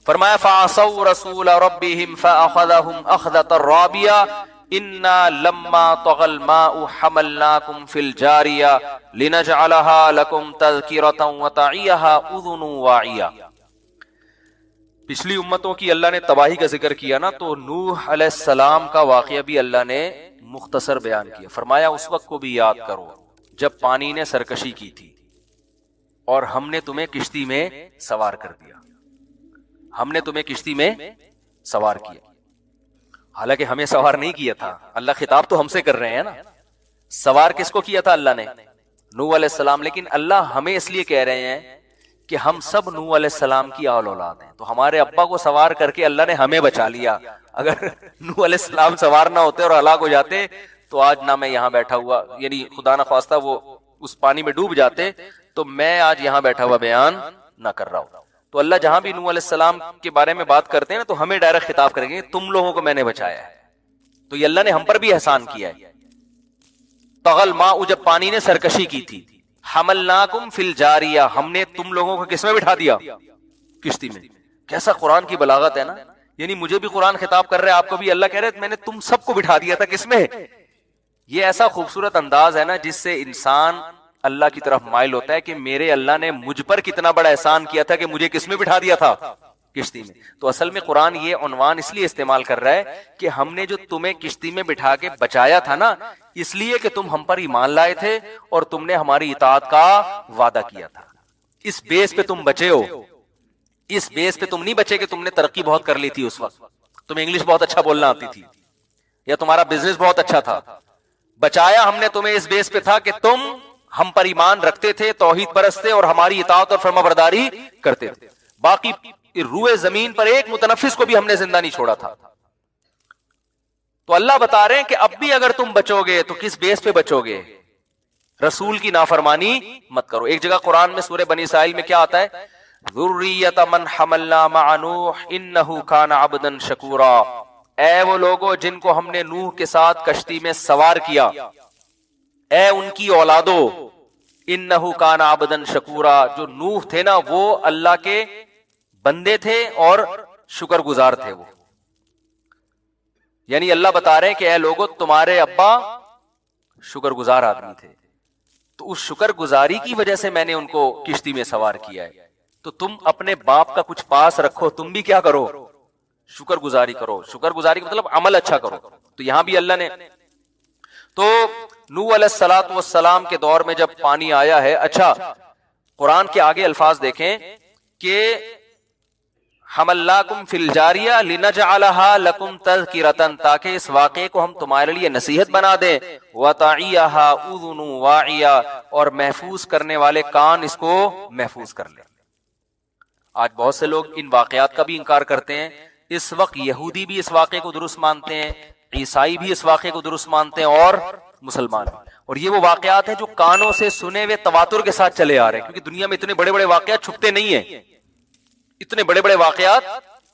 فرمایا فَعَصَوْا رَسُولَ رَبِّهِمْ فَأَخَذَهُمْ أَخْذَةً رَّابِيَةً إِنَّا لَمَّا طَغَى الْمَاءُ حَمَلْنَاكُمْ فِي الْجَارِيَةِ لِنَجْعَلَهَا لَكُمْ تَذْكِرَةً وَتَعِيَهَا أُذُنٌ وَاعِيَةٌ. پچھلی امتوں کی اللہ نے تباہی کا ذکر کیا نا، تو نوح علیہ السلام کا واقعہ بھی اللہ نے مختصر بیان کیا. فرمایا اس وقت کو بھی یاد کرو جب پانی نے سرکشی کی تھی اور ہم نے تمہیں کشتی میں سوار کر دیا. ہم نے تمہیں کشتی میں سوار کیا، حالانکہ ہمیں سوار نہیں کیا تھا. اللہ خطاب تو ہم سے کر رہے ہیں نا. سوار کس کو کیا تھا؟ اللہ نے، نوح علیہ السلام. لیکن اللہ ہمیں اس لیے کہہ رہے ہیں کہ ہم سب نوح علیہ السلام کی آل اولاد ہیں. تو ہمارے ابا کو سوار کر کے اللہ نے ہمیں بچا لیا. اگر نوح علیہ السلام سوار نہ ہوتے اور ہلاک ہو جاتے تو آج نہ میں یہاں بیٹھا ہوا، یعنی خدا نہ خواستہ وہ اس پانی میں ڈوب جاتے تو میں آج یہاں بیٹھا ہوا بیان نہ کر رہا ہوں. تو اللہ جہاں بھی نوح علیہ السلام کے بارے میں بات کرتے ہیں نا، تو ہمیں ڈائریکٹ خطاب کریں گے تم لوگوں کو میں نے بچایا ہے. تو یہ اللہ نے ہم پر بھی احسان کیا ہے. طغل ماء، جب پانی نے سرکشی کی تھی، حملناکم فی الجاریہ، ہم نے تم لوگوں کو کس میں بٹھا دیا؟ کشتی میں. کیسا قرآن کی بلاغت ہے نا. یعنی مجھے بھی قرآن خطاب کر رہے ہیں، آپ کو بھی اللہ کہہ رہے میں نے تم سب کو بٹھا دیا تھا. کس میں؟ یہ ایسا خوبصورت انداز ہے نا جس سے انسان اللہ کی طرف مائل ہوتا ہے کہ میرے اللہ نے مجھ پر کتنا بڑا احسان کیا تھا کہ مجھے کس میں بٹھا دیا تھا؟ کشتی میں. تو اصل میں قرآن یہ عنوان اس لیے استعمال کر رہا ہے کہ ہم نے جو تمہیں کشتی میں بٹھا کے بچایا تھا نا، اس لیے کہ تم ہم پر ایمان لائے تھے اور تم نے ہماری اطاعت کا وعدہ کیا تھا. اس بیس پہ تم بچے ہو. اس بیس پہ تم نہیں بچے کہ تم نے ترقی بہت کر لی تھی اس وقت، تمہیں انگلش بہت اچھا بولنا آتی تھی یا تمہارا بزنس بہت اچھا تھا. بچایا ہم نے تمہیں اس بیس پہ تھا کہ تم ہم پر ایمان رکھتے تھے، توحید پرست تھے اور ہماری اطاعت اور فرما برداری کرتے تھے. باقی روئے زمین پر ایک متنفس کو بھی ہم نے زندہ نہیں چھوڑا تھا. تو اللہ بتا رہے ہیں کہ اب بھی اگر تم بچو گے تو کس بیس پہ بچو گے؟ رسول کی نافرمانی مت کرو. ایک جگہ قرآن میں سورہ بنی اسرائیل میں کیا آتا ہے؟ ذریۃ من حملنا مع نوح انہ کان عبدا شکورا. اے وہ لوگوں جن کو ہم نے نوح کے ساتھ کشتی میں سوار کیا، اے ان کی اولادو، انہ کان عبدا شکورا. جو نوح تھے نا وہ اللہ کے بندے تھے اور شکر گزار تھے وہ. یعنی اللہ بتا رہے ہیں کہ اے لوگوں تمہارے ابا شکر گزار آدمی تھے، تو اس شکر گزاری کی وجہ سے میں نے ان کو کشتی میں سوار کیا ہے. تو تم اپنے باپ کا کچھ پاس رکھو، تم بھی کیا کرو؟ شکر گزاری کرو. شکر گزاری کا مطلب عمل اچھا کرو. تو یہاں بھی اللہ نے تو نوح علیہ الصلوۃ والسلام کے دور میں جب پانی آیا ہے، اچھا قرآن کے آگے الفاظ دیکھیں کہ حملناکم فی الجاریہ لنجعلها لکم تذکرۃ، تاکہ اس واقعے کو ہم تمہارے لیے نصیحت بنا دیں. وتعیها اذن واعیہ، اور محفوظ کرنے والے کان اس کو محفوظ کر لیں. آج بہت سے لوگ ان واقعات کا بھی انکار کرتے ہیں. اس وقت یہودی بھی اس واقعے کو درست مانتے ہیں، عیسائی بھی اس واقعے کو درست مانتے ہیں اور مسلمان بھی. اور یہ وہ واقعات ہیں جو کانوں سے سنے ہوئے تواتر کے ساتھ چلے آ رہے ہیں، کیونکہ دنیا میں اتنے بڑے بڑے واقعات چھپتے نہیں ہیں. اتنے بڑے بڑے واقعات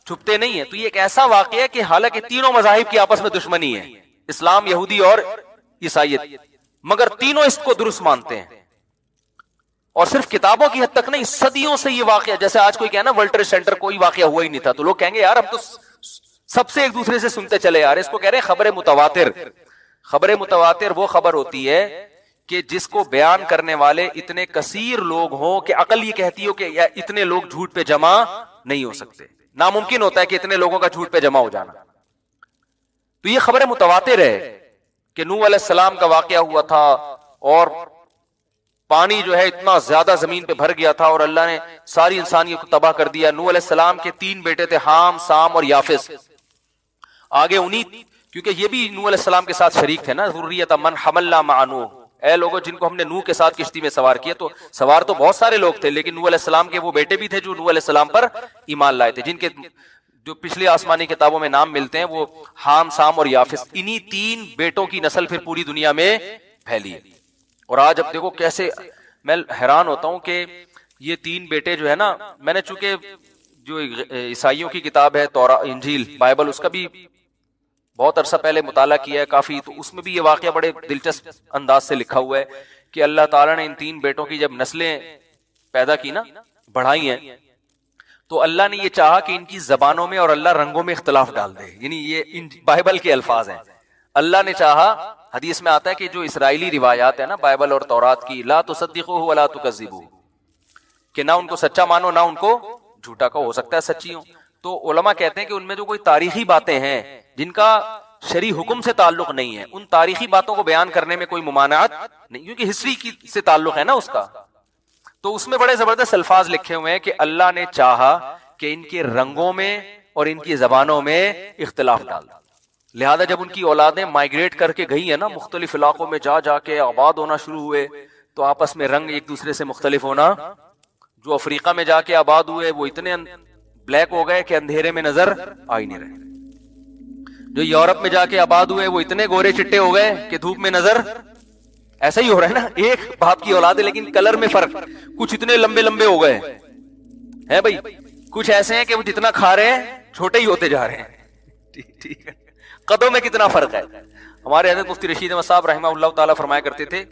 چھپتے نہیں ہیں. تو یہ ایک ایسا واقعہ ہے کہ حالانکہ تینوں مذاہب کی آپس میں دشمنی ہے، اسلام، یہودی اور عیسائیت، مگر تینوں اس کو درست مانتے ہیں. اور صرف کتابوں کی حد تک نہیں، صدیوں سے یہ واقعہ، جیسے آج کوئی کہنا ورلڈ ٹریڈ سینٹر کوئی واقعہ ہوا ہی نہیں تھا، تو لوگ کہیں گے یار ہم تو سب سے ایک دوسرے سے سنتے چلے آ رہے. اس کو کہہ رہے ہیں خبر متواتر. خبر متواتر وہ خبر ہوتی ہے کہ جس کو بیان کرنے والے اتنے کثیر لوگ ہوں کہ عقل یہ کہتی ہو کہ اتنے لوگ جھوٹ پہ جمع نہیں ہو سکتے. ناممکن ہوتا ہے کہ اتنے لوگوں کا جھوٹ پہ جمع ہو جانا. تو یہ خبر متواتر ہے کہ نوح علیہ السلام کا واقعہ ہوا تھا اور پانی جو ہے اتنا زیادہ زمین پہ بھر گیا تھا اور اللہ نے ساری انسانیت کو تباہ کر دیا. نوح علیہ السلام کے 3 بیٹے تھے، حام، سام اور یافس. آگے انہی کیونکہ یہ بھی نوح علیہ السلام کے ساتھ شریک تھے نا، ذریۃ من حملنا مع نوح، اے لوگوں جن کو ہم نے نوح کے ساتھ کشتی میں سوار کیا. تو سوار تو بہت سارے لوگ تھے، لیکن نوح علیہ السلام کے وہ بیٹے بھی تھے جو نوح علیہ السلام پر ایمان لائے تھے، جن کے جو پچھلی آسمانی کتابوں میں نام ملتے ہیں وہ حام، سام اور یافس. انہی 3 بیٹوں کی نسل پھر پوری دنیا میں پھیلی. اور آج اب دیکھو کیسے، میں حیران ہوتا ہوں کہ یہ 3 بیٹے جو ہے نا، میں نے چونکہ جو عیسائیوں کی کتاب ہے انجیل بائبل، اس کا بھی بہت عرصہ پہلے مطالعہ کیا ہے کافی، تو اس میں بھی یہ واقعہ بڑے دلچسپ انداز سے لکھا ہوا ہے کہ اللہ تعالیٰ نے ان 3 بیٹوں کی جب نسلیں پیدا کی نا، بڑھائی ہیں، تو اللہ نے یہ چاہا کہ ان کی زبانوں میں اور اللہ رنگوں میں اختلاف ڈال دے. یعنی یہ بائبل کے الفاظ ہیں. اللہ نے چاہا، حدیث میں آتا ہے کہ جو اسرائیلی روایات ہیں نا بائبل اور تورات کی، لا تصدقوہ ولا تکذبوہ، کہ نہ ان کو سچا مانو نہ ان کو جھوٹا کہو، ہو سکتا ہے سچی ہوں. تو علماء کہتے ہیں کہ ان میں جو کوئی تاریخی باتیں ہیں جن کا شرعی حکم سے تعلق نہیں ہے، ان تاریخی باتوں کو بیان کرنے میں کوئی ممانعت نہیں، کیونکہ ہسٹری سے تعلق ہے نا اس کا. تو اس میں بڑے زبردست الفاظ لکھے ہوئے ہیں کہ اللہ نے چاہا کہ ان کے رنگوں میں اور ان کی زبانوں میں اختلاف ڈال دیں. لہذا جب ان کی اولادیں مائگریٹ کر کے گئی ہیں نا، مختلف علاقوں میں جا جا کے آباد ہونا شروع ہوئے، تو آپس میں رنگ ایک دوسرے سے مختلف ہونا. جو افریقہ میں جا کے آباد ہوئے وہ اتنے بلیک ہو گئے کہ اندھیرے میں نظر آ ہی نہیں رہے. جو یورپ میں جا کے آباد ہوئے وہ اتنے گورے چٹے ہو گئے کہ دھوپ میں نظر، ایسا ہی ہو رہا ہے نا، ایک باپ کی اولاد ہے لیکن کلر میں فرق. کچھ اتنے لمبے لمبے ہو گئے ہیں بھائی، کچھ ایسے ہیں کہ وہ جتنا کھا رہے ہیں چھوٹے ہی ہوتے جا رہے ہیں. ٹھیک ہے، قدوں میں کتنا فرق ہے. ہمارے حضرت مفتی رشید احمد صاحب رحمہ اللہ تعالیٰ فرمایا کرتے تھے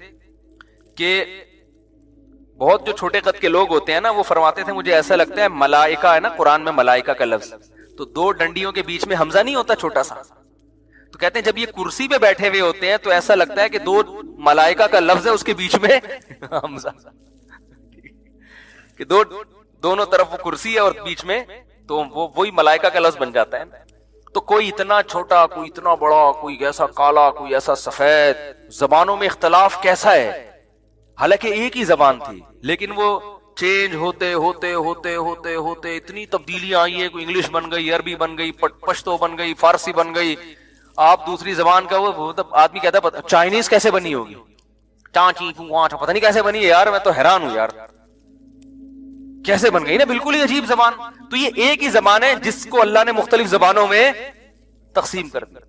کہ بہت جو چھوٹے قد کے لوگ ہوتے ہیں نا، وہ فرماتے تھے مجھے ایسا لگتا ہے ملائکہ ہے نا، قرآن میں ملائکہ کا لفظ، تو 2 ڈنڈیوں کے بیچ میں حمزہ نہیں ہوتا چھوٹا سا، تو کہتے ہیں جب یہ کرسی پہ بیٹھے ہوئے ہوتے ہیں تو ایسا لگتا ہے کہ 2 ملائکہ کا لفظ ہے، اس کے بیچ میں حمزہ، کہ دونوں طرف وہ کرسی ہے اور بیچ میں، تو وہی ملائکہ کا لفظ بن جاتا ہے. تو کوئی اتنا چھوٹا، کوئی اتنا بڑا، کوئی ایسا کالا، کوئی ایسا سفید. زبانوں میں اختلاف کیسا ہے، حالانکہ ایک ہی زبان تھی، لیکن وہ چینج ہوتے ہوتے ہوتے ہوتے ہوتے اتنی تبدیلیاں آئی ہیں. کوئی انگلش بن گئی، عربی بن گئی، پشتو بن گئی، فارسی بن گئی. آپ دوسری زبان کا وہ آدمی کہتا ہے چائنیز کیسے بنی ہوگی، چانچی پتہ نہیں کیسے بنی ہے یار، میں تو حیران ہوں یار کیسے بن گئی نا، بالکل ہی عجیب زبان. تو یہ ایک ہی زبان ہے جس کو اللہ نے مختلف زبانوں میں تقسیم کر دیا.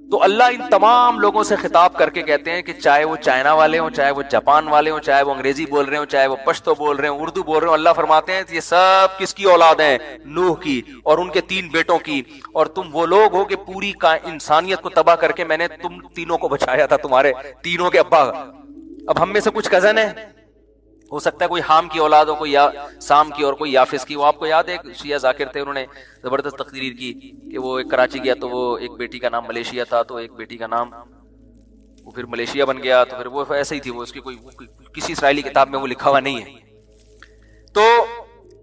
تو اللہ ان تمام لوگوں سے خطاب کر کے کہتے ہیں کہ چاہے وہ چائنا والے ہوں، چاہے وہ جاپان والے ہوں، چاہے وہ انگریزی بول رہے ہوں، چاہے وہ پشتو بول رہے ہوں، اردو بول رہے ہوں، اللہ فرماتے ہیں یہ سب کس کی اولاد ہیں؟ نوح کی اور ان کے 3 بیٹوں کی. اور تم وہ لوگ ہو کہ پوری انسانیت کو تباہ کر کے میں نے تم تینوں کو بچایا تھا، تمہارے تینوں کے ابا. اب ہم میں سے کچھ کزن ہیں، ہو سکتا ہے کوئی حام کی اولاد ہو، کوئی سام کی اور کوئی یافس کی. وہ آپ کو یاد ہے ایک شیعہ ذاکر تھے، انہوں نے زبردست تقریر کی کہ وہ ایک کراچی گیا تو وہ ایک بیٹی کا نام ملیشیا تھا، تو ایک بیٹی کا نام وہ پھر ملیشیا بن گیا، تو پھر وہ ایسے ہی تھی، وہ اس کی کوئی کسی اسرائیلی کتاب میں وہ لکھا ہوا نہیں ہے. تو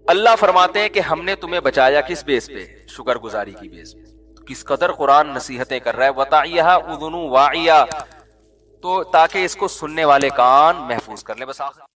اللہ فرماتے ہیں کہ ہم نے تمہیں بچایا کس بیس پہ؟ شکر گزاری کی بیس پہ. کس قدر قرآن نصیحتیں کر رہا ہے، وَتَعِيَهَا أُذُنُ وَاعِيَةٌ، تو تاکہ اس کو سننے والے کان محفوظ کر لیں. بس آخر